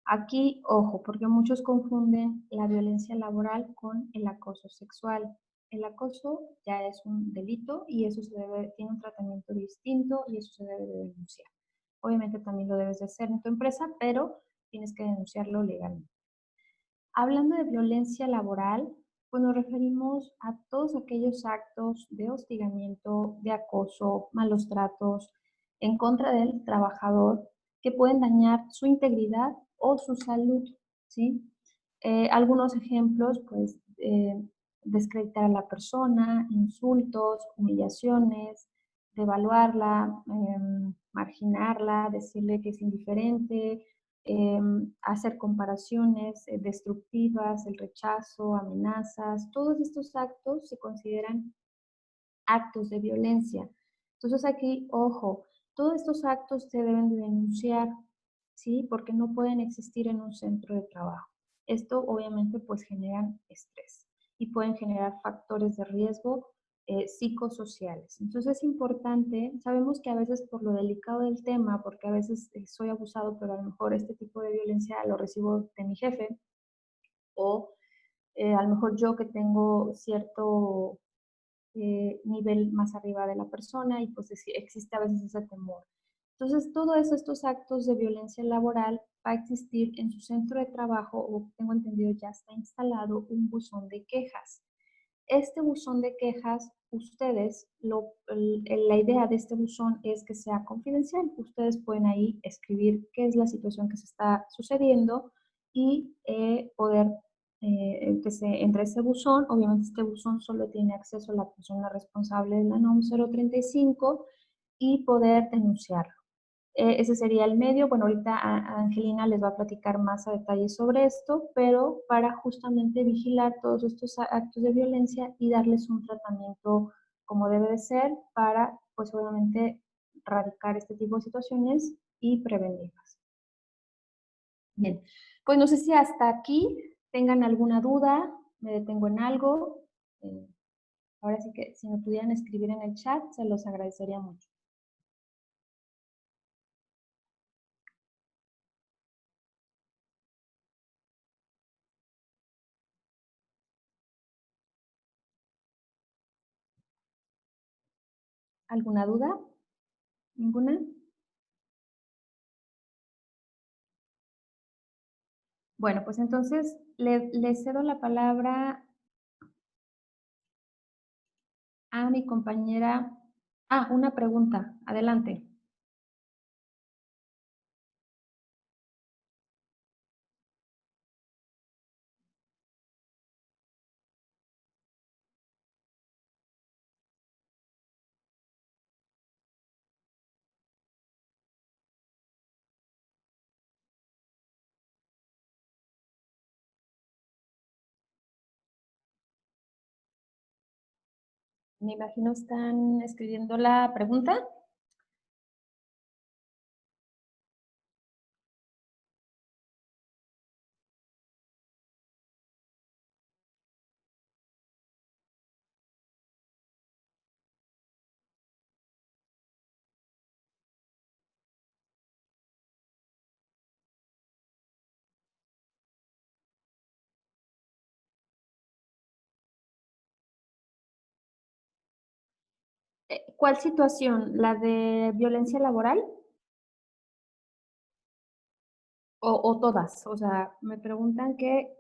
Speaker 2: Aquí, ojo, porque muchos confunden la violencia laboral con el acoso sexual. El acoso ya es un delito y eso tiene un tratamiento distinto y eso se debe de denunciar. Obviamente también lo debes de hacer en tu empresa, pero tienes que denunciarlo legalmente. Hablando de violencia laboral, pues nos referimos a todos aquellos actos de hostigamiento, de acoso, malos tratos en contra del trabajador que pueden dañar su integridad o su salud, ¿sí? Algunos ejemplos, pues, descreditar a la persona, insultos, humillaciones, devaluarla, marginarla, decirle que es indiferente, hacer comparaciones destructivas, el rechazo, amenazas, todos estos actos se consideran actos de violencia. Entonces aquí, ojo, todos estos actos se deben de denunciar, ¿sí? Porque no pueden existir en un centro de trabajo. Esto obviamente pues generan estrés y pueden generar factores de riesgo psicosociales. Entonces es importante, sabemos que a veces por lo delicado del tema, porque a veces soy abusado, pero a lo mejor este tipo de violencia lo recibo de mi jefe o a lo mejor yo que tengo cierto nivel más arriba de la persona y pues existe a veces ese temor. Entonces, todos estos actos de violencia laboral va a existir en su centro de trabajo o tengo entendido ya está instalado un buzón de quejas. Este buzón de quejas, la idea de este buzón es que sea confidencial. Ustedes pueden ahí escribir qué es la situación que se está sucediendo y poder que se entre ese buzón. Obviamente este buzón solo tiene acceso a la persona responsable de la NOM 035 y poder denunciarlo. Ese sería el medio. Bueno, ahorita Angelina les va a platicar más a detalle sobre esto, pero para justamente vigilar todos estos actos de violencia y darles un tratamiento como debe de ser para, pues obviamente, erradicar este tipo de situaciones y prevenirlas. Bien, pues no sé si hasta aquí tengan alguna duda, me detengo en algo. Eh, Ahora sí que si me pudieran escribir en el chat, se los agradecería mucho. ¿Alguna duda? ¿Ninguna? Bueno, pues entonces le cedo la palabra a mi compañera. Ah, una pregunta. Adelante. Me imagino están escribiendo la pregunta. ¿Cuál situación? ¿La de violencia laboral o todas? O sea, me preguntan que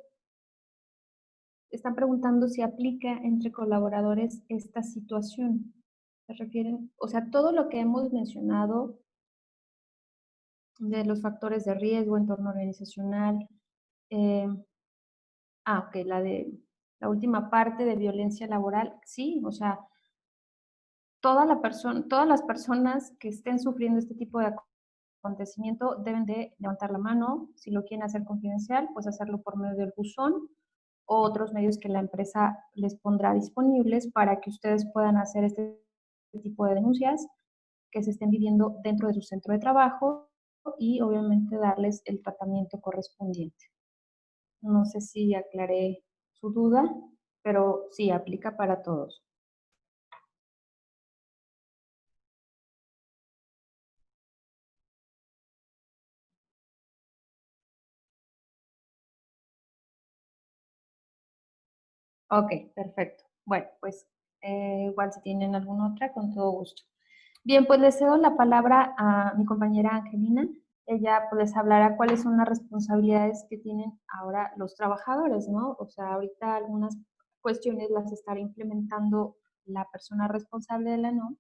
Speaker 2: están preguntando si aplica entre colaboradores esta situación. ¿Se refieren? O sea, todo lo que hemos mencionado de los factores de riesgo, entorno organizacional. eh, ok, la última parte de violencia laboral, sí, o sea, todas las personas que estén sufriendo este tipo de acontecimiento deben de levantar la mano. Si lo quieren hacer confidencial, pues hacerlo por medio del buzón o otros medios que la empresa les pondrá disponibles para que ustedes puedan hacer este tipo de denuncias que se estén viviendo dentro de su centro de trabajo y obviamente darles el tratamiento correspondiente. No sé si aclaré su duda, pero sí, aplica para todos. Ok, perfecto. Bueno, pues igual si tienen alguna otra, con todo gusto. Bien, pues le cedo la palabra a mi compañera Angelina. Ella pues les hablará cuáles son las responsabilidades que tienen ahora los trabajadores, ¿no? O sea, ahorita algunas cuestiones las estará implementando la persona responsable de la NOM,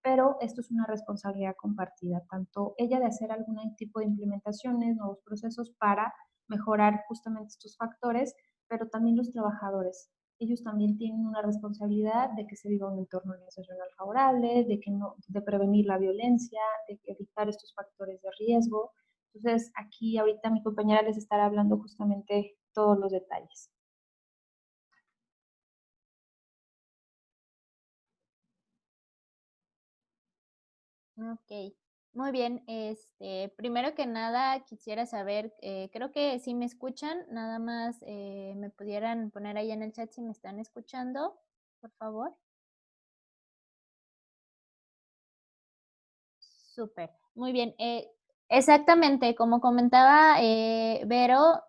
Speaker 2: pero esto es una responsabilidad compartida, tanto ella de hacer algún tipo de implementaciones, nuevos procesos para mejorar justamente estos factores, pero también los trabajadores. Ellos también tienen una responsabilidad de que se viva un entorno organizacional favorable, de que no, de prevenir la violencia, de evitar estos factores de riesgo. Entonces, aquí ahorita mi compañera les estará hablando justamente todos los detalles.
Speaker 1: Ok, muy bien. Primero que nada quisiera saber, creo que si me escuchan, nada más me pudieran poner ahí en el chat si me están escuchando, por favor. Súper, muy bien. Exactamente, como comentaba Vero,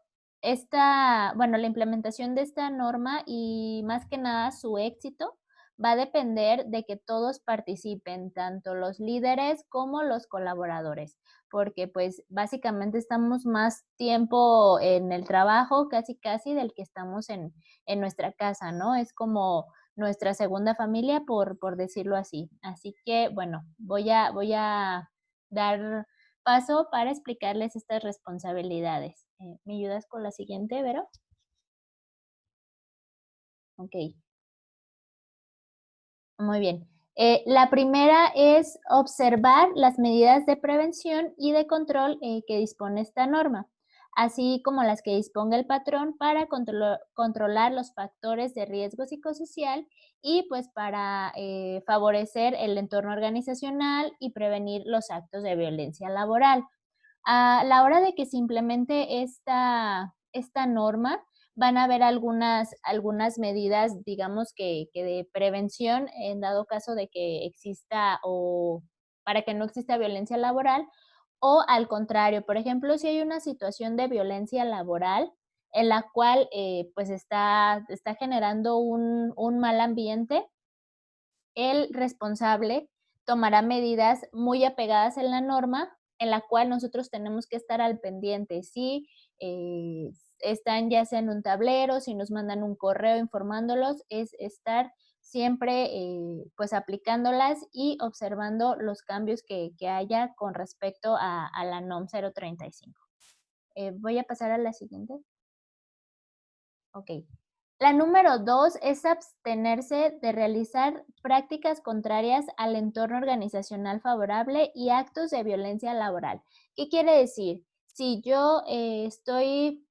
Speaker 1: bueno, la implementación de esta norma y más que nada su éxito va a depender de que todos participen, tanto los líderes como los colaboradores, porque pues básicamente estamos más tiempo en el trabajo, casi casi del que estamos en nuestra casa, ¿no? Es como nuestra segunda familia, por decirlo así. Así que, bueno, voy a dar paso para explicarles estas responsabilidades. ¿Me ayudas con la siguiente, Vero? Ok, muy bien. La primera es observar las medidas de prevención y de control que dispone esta norma, así como las que disponga el patrón para controlar los factores de riesgo psicosocial y pues para favorecer el entorno organizacional y prevenir los actos de violencia laboral. A la hora de que se implemente esta norma, van a haber algunas medidas, digamos, que de prevención en dado caso de que exista o para que no exista violencia laboral, o al contrario, por ejemplo, si hay una situación de violencia laboral en la cual, pues, está generando un mal ambiente, el responsable tomará medidas muy apegadas en la norma, en la cual nosotros tenemos que estar al pendiente. Si están ya sea en un tablero, si nos mandan un correo informándolos, es estar siempre pues aplicándolas y observando los cambios que haya con respecto a la NOM 035. Voy a pasar a la siguiente. Ok. La número 2 es abstenerse de realizar prácticas contrarias al entorno organizacional favorable y actos de violencia laboral. ¿Qué quiere decir? Si yo estoy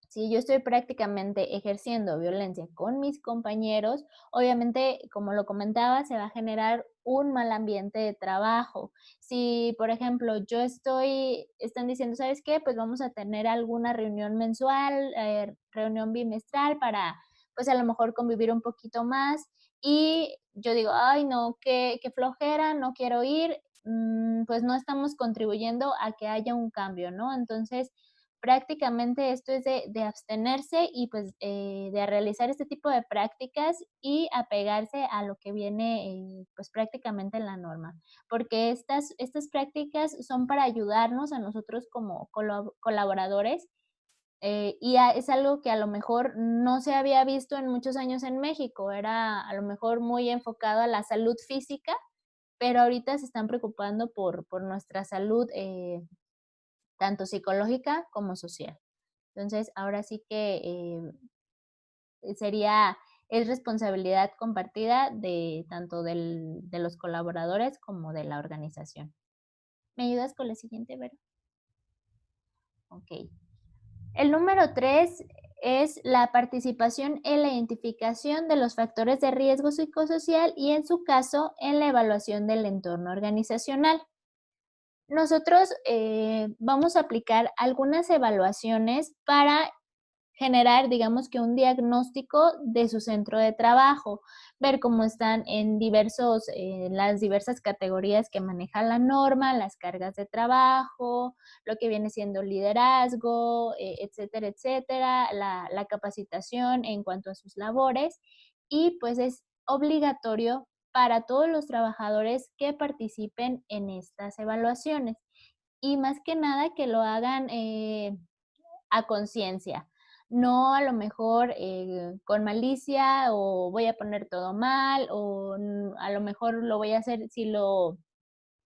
Speaker 1: si yo estoy prácticamente ejerciendo violencia con mis compañeros, obviamente, como lo comentaba, se va a generar un mal ambiente de trabajo. Si, por ejemplo, están diciendo, ¿sabes qué? Pues vamos a tener alguna reunión mensual, reunión bimestral para, pues a lo mejor convivir un poquito más. Y yo digo, ay, no, qué flojera, no quiero ir, pues no estamos contribuyendo a que haya un cambio, ¿no? Entonces, prácticamente esto es de abstenerse y pues de realizar este tipo de prácticas y apegarse a lo que viene pues prácticamente en la norma, porque estas prácticas son para ayudarnos a nosotros como colaboradores es algo que a lo mejor no se había visto en muchos años en México, era a lo mejor muy enfocado a la salud física, pero ahorita se están preocupando por nuestra salud tanto psicológica como social. Entonces, ahora sí que es responsabilidad compartida de tanto de los colaboradores como de la organización. ¿Me ayudas con la siguiente, Vero? Ok. El número 3 es la participación en la identificación de los factores de riesgo psicosocial y, en su caso, en la evaluación del entorno organizacional. Nosotros vamos a aplicar algunas evaluaciones para generar, digamos que un diagnóstico de su centro de trabajo, ver cómo están en las diversas categorías que maneja la norma, las cargas de trabajo, lo que viene siendo liderazgo, etcétera, etcétera, la capacitación en cuanto a sus labores, y pues es obligatorio para todos los trabajadores que participen en estas evaluaciones. Y más que nada que lo hagan a conciencia, no a lo mejor con malicia o voy a poner todo mal o a lo mejor lo voy a hacer si lo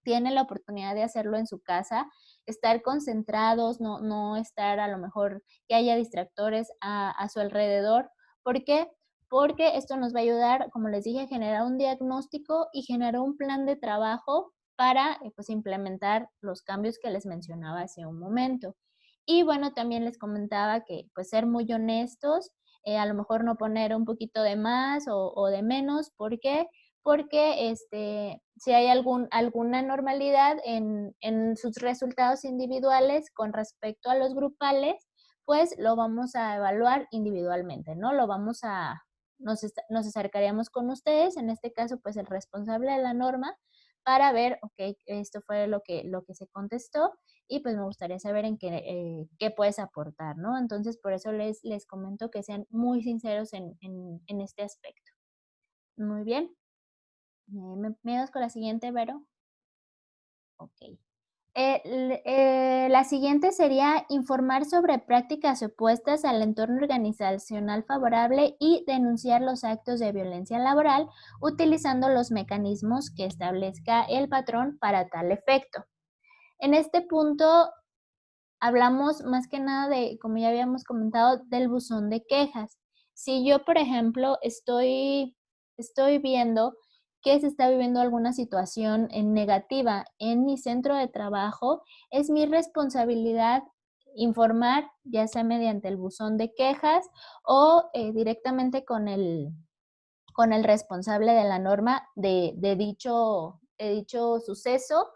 Speaker 1: tiene la oportunidad de hacerlo en su casa, estar concentrados, no estar a lo mejor que haya distractores a su alrededor. ¿Por qué? Porque esto nos va a ayudar, como les dije, a generar un diagnóstico y generar un plan de trabajo para pues, implementar los cambios que les mencionaba hace un momento. Y bueno, también les comentaba que pues ser muy honestos, a lo mejor no poner un poquito de más o de menos. ¿Por qué? Porque si hay alguna normalidad en sus resultados individuales con respecto a los grupales, pues lo vamos a evaluar individualmente, ¿no? Nos acercaríamos con ustedes, en este caso, pues el responsable de la norma, para ver, ok, esto fue lo que se contestó y pues me gustaría saber en qué puedes aportar, ¿no? Entonces, por eso les comento que sean muy sinceros en este aspecto. Muy bien. ¿Me das con la siguiente, Vero? Ok. La siguiente sería informar sobre prácticas opuestas al entorno organizacional favorable y denunciar los actos de violencia laboral utilizando los mecanismos que establezca el patrón para tal efecto. En este punto hablamos más que nada de, como ya habíamos comentado, del buzón de quejas. Si yo, por ejemplo, estoy viendo que se está viviendo alguna situación negativa en mi centro de trabajo, es mi responsabilidad informar, ya sea mediante el buzón de quejas o directamente con el responsable de la norma de dicho suceso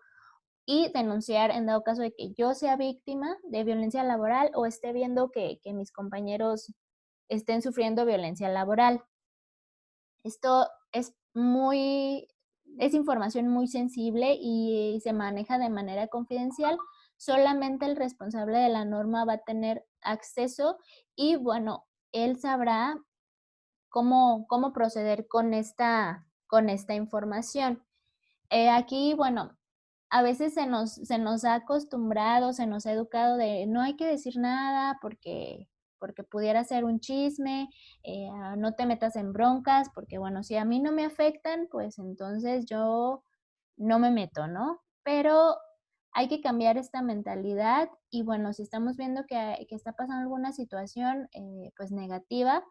Speaker 1: y denunciar en dado caso de que yo sea víctima de violencia laboral o esté viendo que mis compañeros estén sufriendo violencia laboral. Esto es información muy sensible y se maneja de manera confidencial. Solamente el responsable de la norma va a tener acceso y bueno, él sabrá cómo proceder con esta información. Aquí, bueno, a veces se nos ha acostumbrado, se nos ha educado de no hay que decir nada porque pudiera ser un chisme, no te metas en broncas, porque bueno, si a mí no me afectan, pues entonces yo no me meto, ¿no? Pero hay que cambiar esta mentalidad y bueno, si estamos viendo que está pasando alguna situación pues negativa,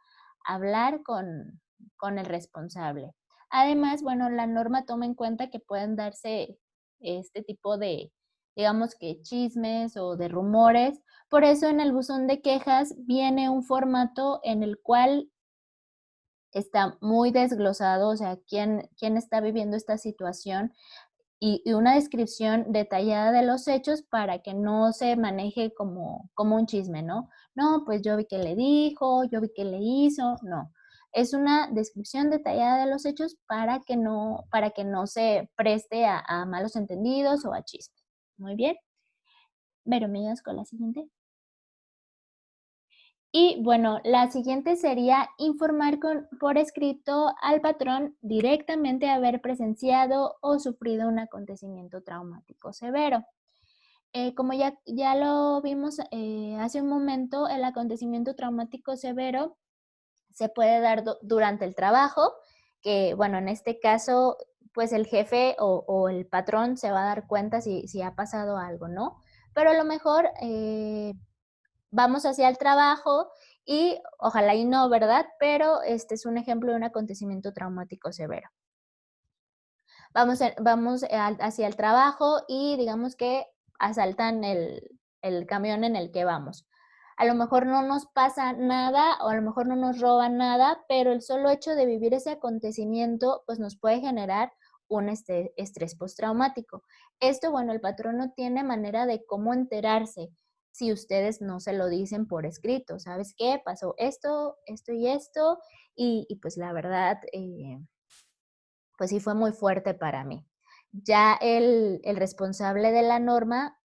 Speaker 1: hablar con el responsable. Además, bueno, la norma toma en cuenta que pueden darse este tipo de, digamos que chismes o de rumores. Por eso en el buzón de quejas viene un formato en el cual está muy desglosado, o sea, quién está viviendo esta situación y una descripción detallada de los hechos para que no se maneje como un chisme, ¿no? No, pues yo vi que le dijo, yo vi que le hizo, no. Es una descripción detallada de los hechos para que no se preste a malos entendidos o a chismes. Muy bien. Vero, ¿me ayudas con la siguiente? Y bueno, la siguiente sería informar por escrito al patrón directamente haber presenciado o sufrido un acontecimiento traumático severo. Como ya lo vimos hace un momento, el acontecimiento traumático severo se puede dar durante el trabajo, que bueno, en este caso, pues el jefe o el patrón se va a dar cuenta si ha pasado algo, ¿no? Pero a lo mejor vamos hacia el trabajo y ojalá y no, ¿verdad? Pero este es un ejemplo de un acontecimiento traumático severo. Vamos hacia el trabajo y digamos que asaltan el camión en el que vamos. A lo mejor no nos pasa nada o a lo mejor no nos roban nada, pero el solo hecho de vivir ese acontecimiento pues nos puede generar un estrés postraumático. Esto, bueno, el patrón no tiene manera de cómo enterarse. si ustedes no se lo dicen por escrito. ¿Sabes qué? Pasó esto, esto y esto, y pues la verdad, pues sí fue muy fuerte para mí. Ya el responsable de la norma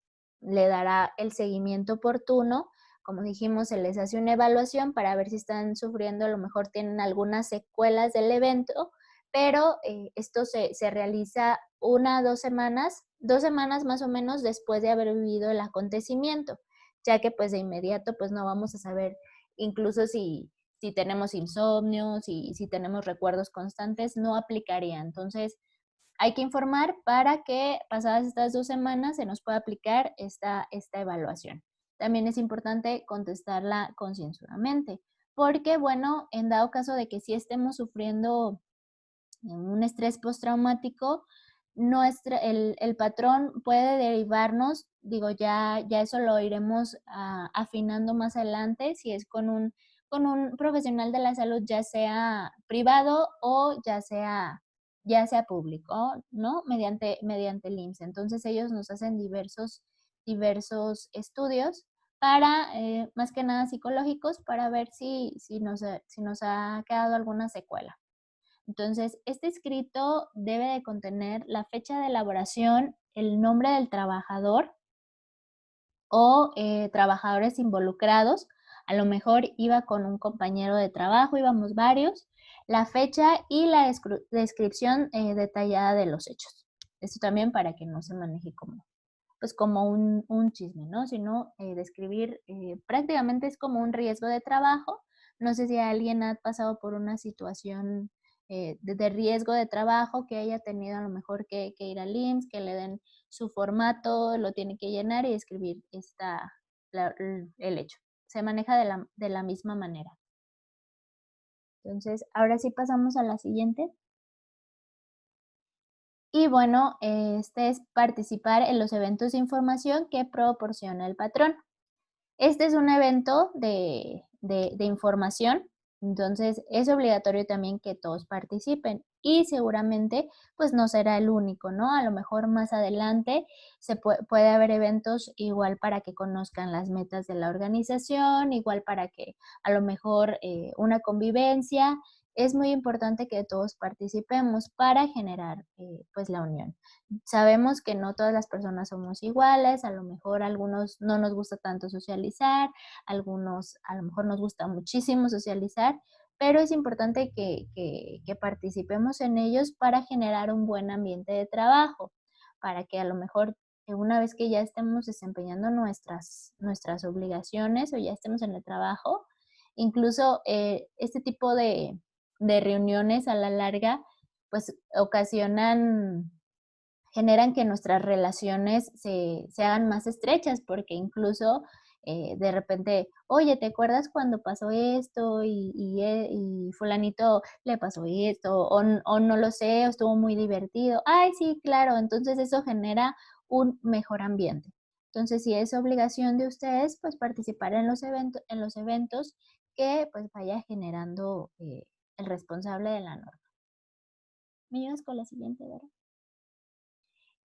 Speaker 1: le dará el seguimiento oportuno. Como dijimos, se les hace una evaluación para ver si están sufriendo, a lo mejor tienen algunas secuelas del evento, pero esto se realiza 2 semanas más o menos después de haber vivido el acontecimiento, ya que pues de inmediato pues no vamos a saber incluso si tenemos insomnio, si tenemos recuerdos constantes, no aplicaría. Entonces, hay que informar para que pasadas estas 2 semanas se nos pueda aplicar esta evaluación. También es importante contestarla concienzudamente, porque, bueno, en dado caso de que sí estemos sufriendo un estrés postraumático, el patrón puede derivarnos, digo, ya eso lo iremos afinando más adelante, si es con un profesional de la salud, ya sea privado o ya sea público, ¿no? Mediante el IMSS. Entonces ellos nos hacen diversos estudios para, más que nada psicológicos, para ver si nos ha quedado alguna secuela. Entonces, este escrito debe de contener la fecha de elaboración, el nombre del trabajador o trabajadores involucrados. A lo mejor iba con un compañero de trabajo, íbamos varios, la fecha y la descripción detallada de los hechos. Esto también para que no se maneje como un chisme, ¿no? Sino describir, prácticamente es como un riesgo de trabajo. No sé si alguien ha pasado por una situación de riesgo de trabajo, que haya tenido a lo mejor que ir al IMSS, que le den su formato, lo tiene que llenar y escribir el hecho. Se maneja de la misma manera. Entonces, ahora sí pasamos a la siguiente. Y bueno, este es participar en los eventos de información que proporciona el patrón. Este es un evento de información, entonces es obligatorio también que todos participen y seguramente pues no será el único, ¿no? A lo mejor más adelante puede haber eventos igual para que conozcan las metas de la organización, igual para que a lo mejor una convivencia. Es muy importante que todos participemos para generar pues la unión. Sabemos que no todas las personas somos iguales, a lo mejor a algunos no nos gusta tanto socializar, algunos a lo mejor nos gusta muchísimo socializar, pero es importante que participemos en ellos para generar un buen ambiente de trabajo, para que a lo mejor una vez que ya estemos desempeñando nuestras obligaciones o ya estemos en el trabajo, incluso este tipo de reuniones a la larga, pues generan que nuestras relaciones se hagan más estrechas, porque incluso de repente, oye, ¿te acuerdas cuando pasó esto y fulanito le pasó esto? O no lo sé, o estuvo muy divertido. Ay, sí, claro, entonces eso genera un mejor ambiente. Entonces, si es obligación de ustedes, pues participar en los eventos que pues vaya generando el responsable de la norma. ¿Me ayudas con la siguiente, Dora?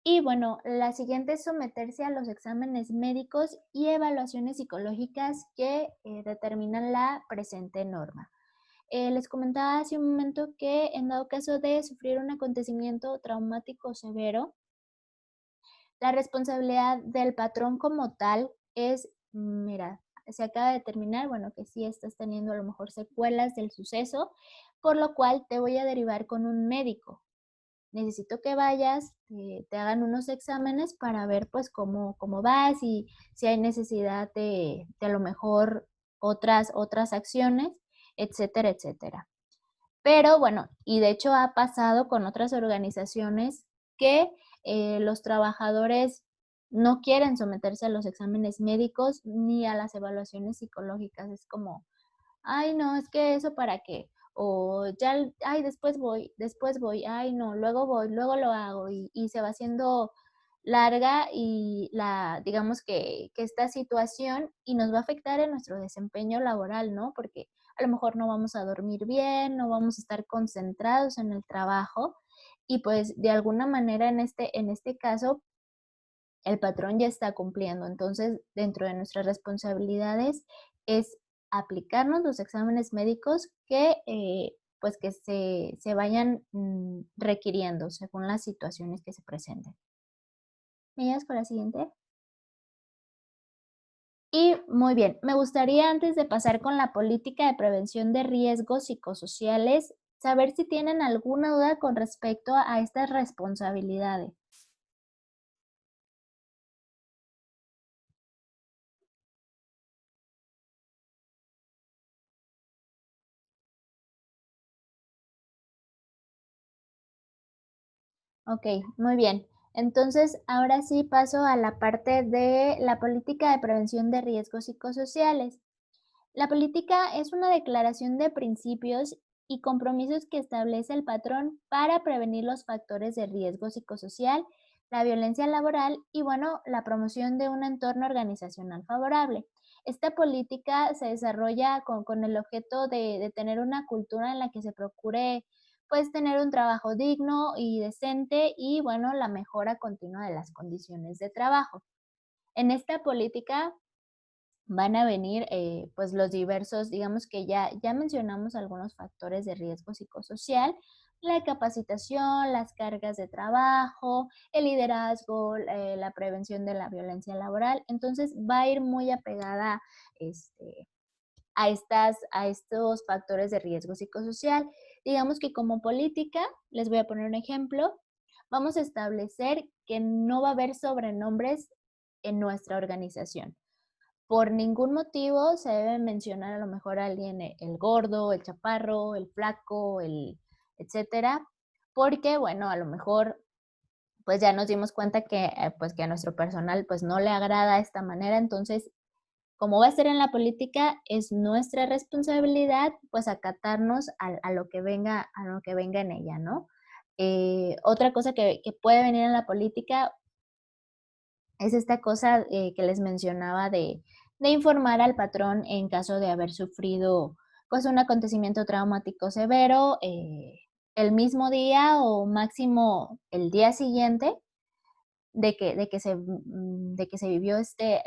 Speaker 1: Y bueno, la siguiente es someterse a los exámenes médicos y evaluaciones psicológicas que determinan la presente norma. Les comentaba hace un momento que en dado caso de sufrir un acontecimiento traumático severo, la responsabilidad del patrón como tal es, mira, se acaba de determinar, bueno, que sí estás teniendo a lo mejor secuelas del suceso, por lo cual te voy a derivar con un médico. Necesito que vayas, te hagan unos exámenes para ver pues cómo vas y si hay necesidad de a lo mejor otras acciones, etcétera, etcétera. Pero bueno, y de hecho ha pasado con otras organizaciones que los trabajadores no quieren someterse a los exámenes médicos ni a las evaluaciones psicológicas. Es como, ay, no, es que eso para qué. O ya, ay, después voy, ay, no, luego voy, luego lo hago y se va haciendo larga y digamos que esta situación y nos va a afectar en nuestro desempeño laboral, ¿no? Porque a lo mejor no vamos a dormir bien, no vamos a estar concentrados en el trabajo y pues de alguna manera en este caso el patrón ya está cumpliendo. Entonces, dentro de nuestras responsabilidades es aplicarnos los exámenes médicos que, pues, que se vayan requiriendo según las situaciones que se presenten. ¿Me ayudas con la siguiente? Y muy bien, me gustaría antes de pasar con la política de prevención de riesgos psicosociales, saber si tienen alguna duda con respecto a estas responsabilidades. Ok, muy bien. Entonces, ahora sí paso a la parte de la política de prevención de riesgos psicosociales. La política es una declaración de principios y compromisos que establece el patrón para prevenir los factores de riesgo psicosocial, la violencia laboral y, bueno, la promoción de un entorno organizacional favorable. Esta política se desarrolla con el objeto de tener una cultura en la que se procure, pues, tener un trabajo digno y decente y, bueno, la mejora continua de las condiciones de trabajo. En esta política van a venir, pues, los diversos, digamos que ya mencionamos algunos factores de riesgo psicosocial, la capacitación, las cargas de trabajo, el liderazgo, la prevención de la violencia laboral. Entonces, va a ir muy apegada, este, a estos factores de riesgo psicosocial. Digamos que como política, les voy a poner un ejemplo, vamos a establecer que no va a haber sobrenombres en nuestra organización. Por ningún motivo se debe mencionar a lo mejor a alguien el gordo, el chaparro, el flaco, el etcétera, porque, bueno, a lo mejor, pues, ya nos dimos cuenta que, pues, que a nuestro personal, pues, no le agrada esta manera. Entonces, como va a ser en la política, es nuestra responsabilidad, pues, acatarnos a lo que venga en ella, ¿no? Otra cosa que puede venir en la política es esta cosa, que les mencionaba de informar al patrón en caso de haber sufrido, pues, un acontecimiento traumático severo, el mismo día o máximo el día siguiente de que se vivió este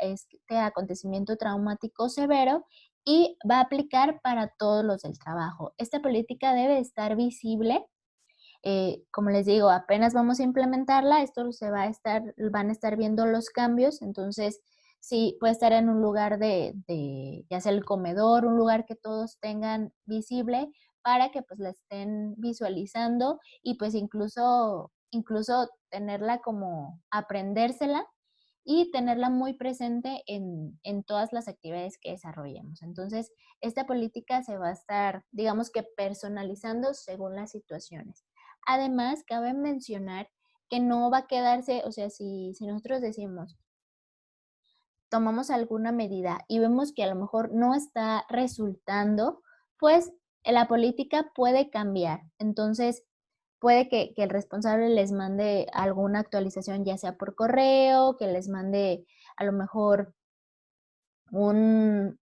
Speaker 1: acontecimiento traumático severo y va a aplicar para todos los del trabajo. Esta política debe estar visible, como les digo, apenas vamos a implementarla, esto van a estar viendo los cambios, entonces sí puede estar en un lugar ya sea el comedor, un lugar que todos tengan visible para que pues la estén visualizando y pues incluso tenerla como aprendérsela y tenerla muy presente en todas las actividades que desarrollemos. Entonces, esta política se va a estar, digamos que personalizando según las situaciones. Además, cabe mencionar que no va a quedarse, o sea, si nosotros decimos, tomamos alguna medida y vemos que a lo mejor no está resultando, pues la política puede cambiar. Entonces, puede que el responsable les mande alguna actualización, ya sea por correo, que les mande a lo mejor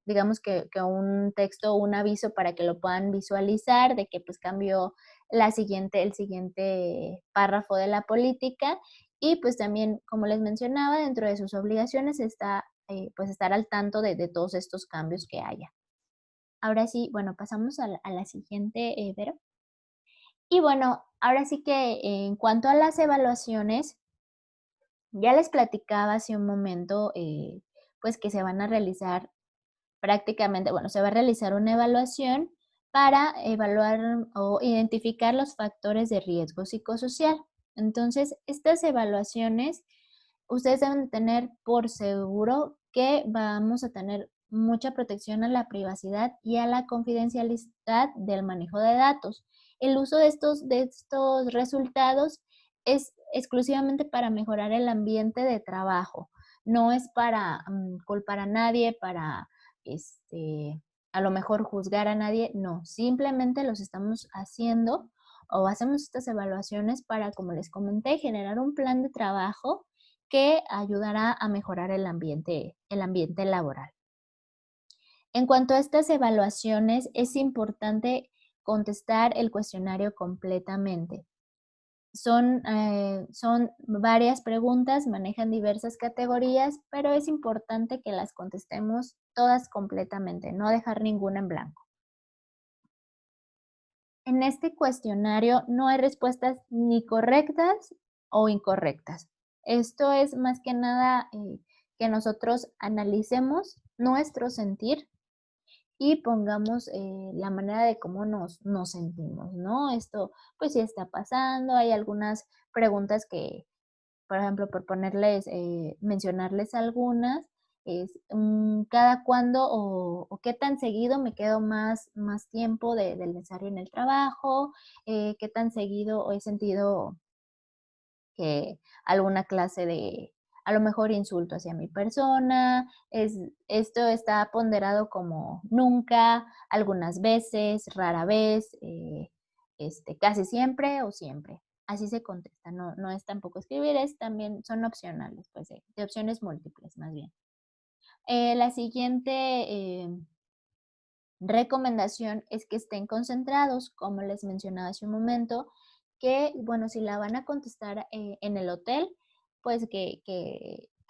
Speaker 1: digamos que un texto o un aviso para que lo puedan visualizar de que pues cambió el siguiente párrafo de la política y pues también, como les mencionaba, dentro de sus obligaciones está pues estar al tanto de todos estos cambios que haya. Ahora sí, bueno, pasamos a la siguiente, Vero. Y bueno, ahora sí que en cuanto a las evaluaciones, ya les platicaba hace un momento, pues que se van a realizar prácticamente, bueno, se va a realizar una evaluación para evaluar o identificar los factores de riesgo psicosocial. Entonces, estas evaluaciones, ustedes deben de tener por seguro que vamos a tener mucha protección a la privacidad y a la confidencialidad del manejo de datos. El uso de estos resultados es exclusivamente para mejorar el ambiente de trabajo. No es para culpar a nadie, para a lo mejor juzgar a nadie, no, simplemente los estamos haciendo o hacemos estas evaluaciones para, como les comenté, generar un plan de trabajo que ayudará a mejorar el ambiente laboral. En cuanto a estas evaluaciones, es importante contestar el cuestionario completamente. Son varias preguntas, manejan diversas categorías, pero es importante que las contestemos todas completamente, no dejar ninguna en blanco. En este cuestionario no hay respuestas ni correctas o incorrectas. Esto es más que nada que nosotros analicemos nuestro sentir y pongamos la manera de cómo nos sentimos, ¿no? Esto, pues sí está pasando, hay algunas preguntas que, por ejemplo, por ponerles, mencionarles algunas, es, ¿cada cuándo o qué tan seguido me quedo más tiempo del necesario en el trabajo? ¿Qué tan seguido he sentido que alguna clase de, a lo mejor, insulto hacia mi persona? Esto está ponderado como nunca, algunas veces, rara vez, casi siempre o siempre. Así se contesta, no es tampoco escribir, es también, son opcionales, pues de opciones múltiples más bien. La siguiente recomendación es que estén concentrados, como les mencionaba hace un momento, que, bueno, si la van a contestar en el hotel, pues que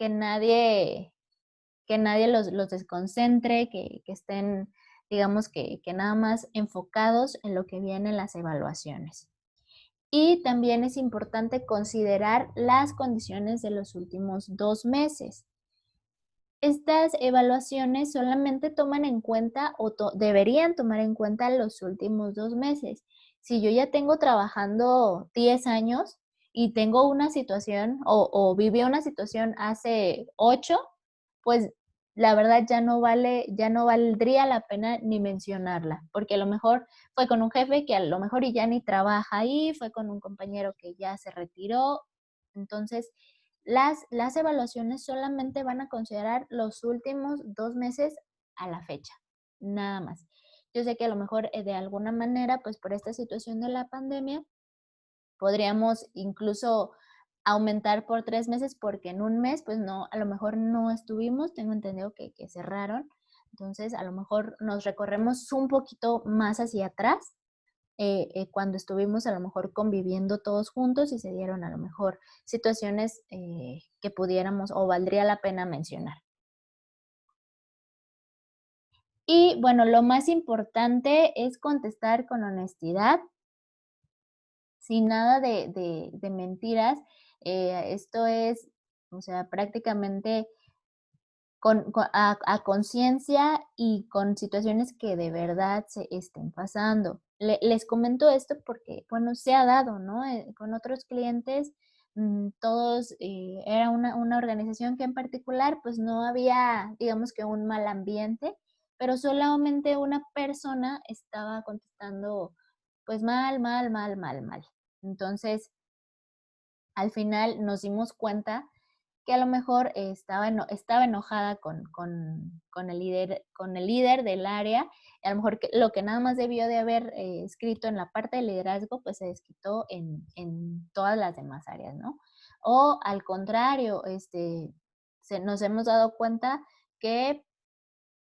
Speaker 1: nadie los desconcentre, que estén, digamos que nada más enfocados en lo que vienen las evaluaciones. Y también es importante considerar las condiciones de los últimos 2 meses. Estas evaluaciones solamente toman en cuenta o deberían tomar en cuenta los últimos 2 meses. Si yo ya tengo trabajando 10 años y tengo una situación o viví una situación hace 8, pues la verdad ya no valdría la pena ni mencionarla, porque a lo mejor fue con un jefe que a lo mejor y ya ni trabaja ahí, fue con un compañero que ya se retiró. Entonces, las evaluaciones solamente van a considerar los últimos 2 meses a la fecha, nada más. Yo sé que a lo mejor, de alguna manera, pues, por esta situación de la pandemia, podríamos incluso aumentar por 3 meses, porque en un mes, pues, no, a lo mejor no estuvimos, tengo entendido que cerraron. Entonces, a lo mejor nos recorremos un poquito más hacia atrás, cuando estuvimos a lo mejor conviviendo todos juntos y se dieron a lo mejor situaciones que pudiéramos o valdría la pena mencionar. Y bueno, lo más importante es contestar con honestidad, sin nada de mentiras. Esto es, o sea, prácticamente a conciencia y con situaciones que de verdad se estén pasando. Les comento esto porque, bueno, se ha dado, ¿no? Con otros clientes, todos, era una organización que en particular, pues, no había, digamos que un mal ambiente, pero solamente una persona estaba contestando, pues, mal, mal, mal, mal, mal. Entonces, al final nos dimos cuenta que a lo mejor estaba enojada con el líder del área, y a lo mejor lo que nada más debió de haber, escrito en la parte de liderazgo, pues se desquitó en todas las demás áreas, ¿no? O al contrario, nos hemos dado cuenta que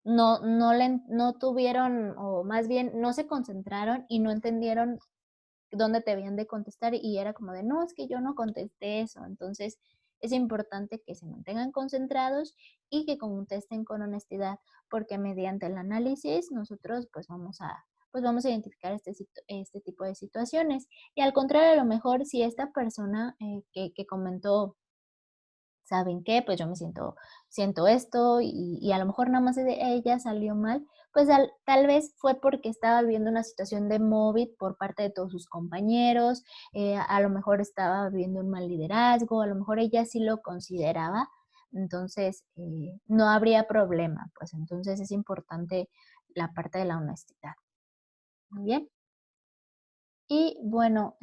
Speaker 1: no tuvieron, o más bien no se concentraron y no entendieron dónde te habían de contestar y era como de, no, es que yo no contesté eso. Entonces, es importante que se mantengan concentrados y que contesten con honestidad, porque mediante el análisis nosotros pues vamos a identificar este tipo de situaciones. Y al contrario, a lo mejor si esta persona que comentó, ¿saben qué? Pues yo siento esto y a lo mejor nada más de ella salió mal, pues tal vez fue porque estaba viviendo una situación de móvil por parte de todos sus compañeros, a lo mejor estaba viviendo un mal liderazgo, a lo mejor ella sí lo consideraba, entonces no habría problema, pues entonces es importante la parte de la honestidad. Muy bien. Y bueno,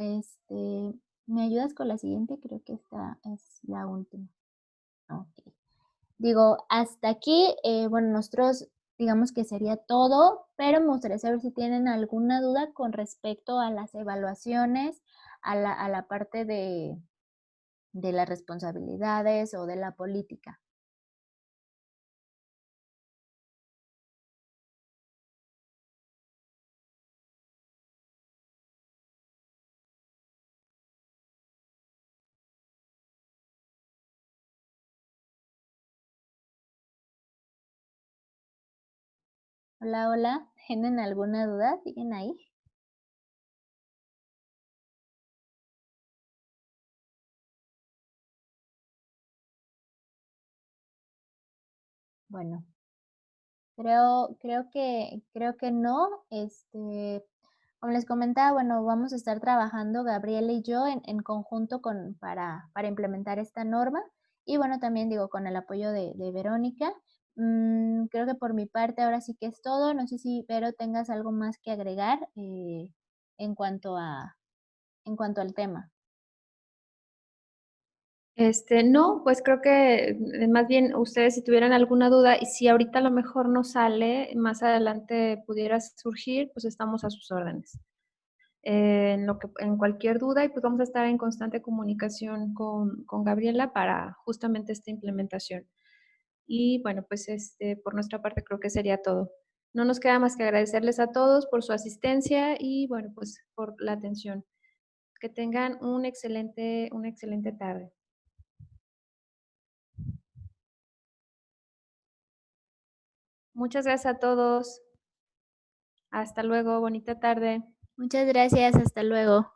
Speaker 1: ¿me ayudas con la siguiente? Creo que esta es la última. Ok. Digo, hasta aquí, bueno, nosotros digamos que sería todo, pero me gustaría saber si tienen alguna duda con respecto a las evaluaciones, a la parte de las responsabilidades o de la política. Hola, hola. ¿Tienen alguna duda? ¿Siguen ahí? Bueno, creo que no. Como les comentaba, bueno, vamos a estar trabajando Gabriela y yo en conjunto para implementar esta norma. Y bueno, también digo, con el apoyo de Verónica. Creo que por mi parte ahora sí que es todo. No sé si, Vero, tengas algo más que agregar en cuanto en cuanto al tema.
Speaker 2: No, pues creo que más bien ustedes si tuvieran alguna duda y si ahorita a lo mejor no sale, más adelante pudiera surgir, pues estamos a sus órdenes. En cualquier duda y pues vamos a estar en constante comunicación con Gabriela para justamente esta implementación. Y bueno, pues por nuestra parte creo que sería todo. No nos queda más que agradecerles a todos por su asistencia y bueno, pues por la atención. Que tengan una excelente tarde. Muchas gracias a todos. Hasta luego. Bonita tarde.
Speaker 1: Muchas gracias. Hasta luego.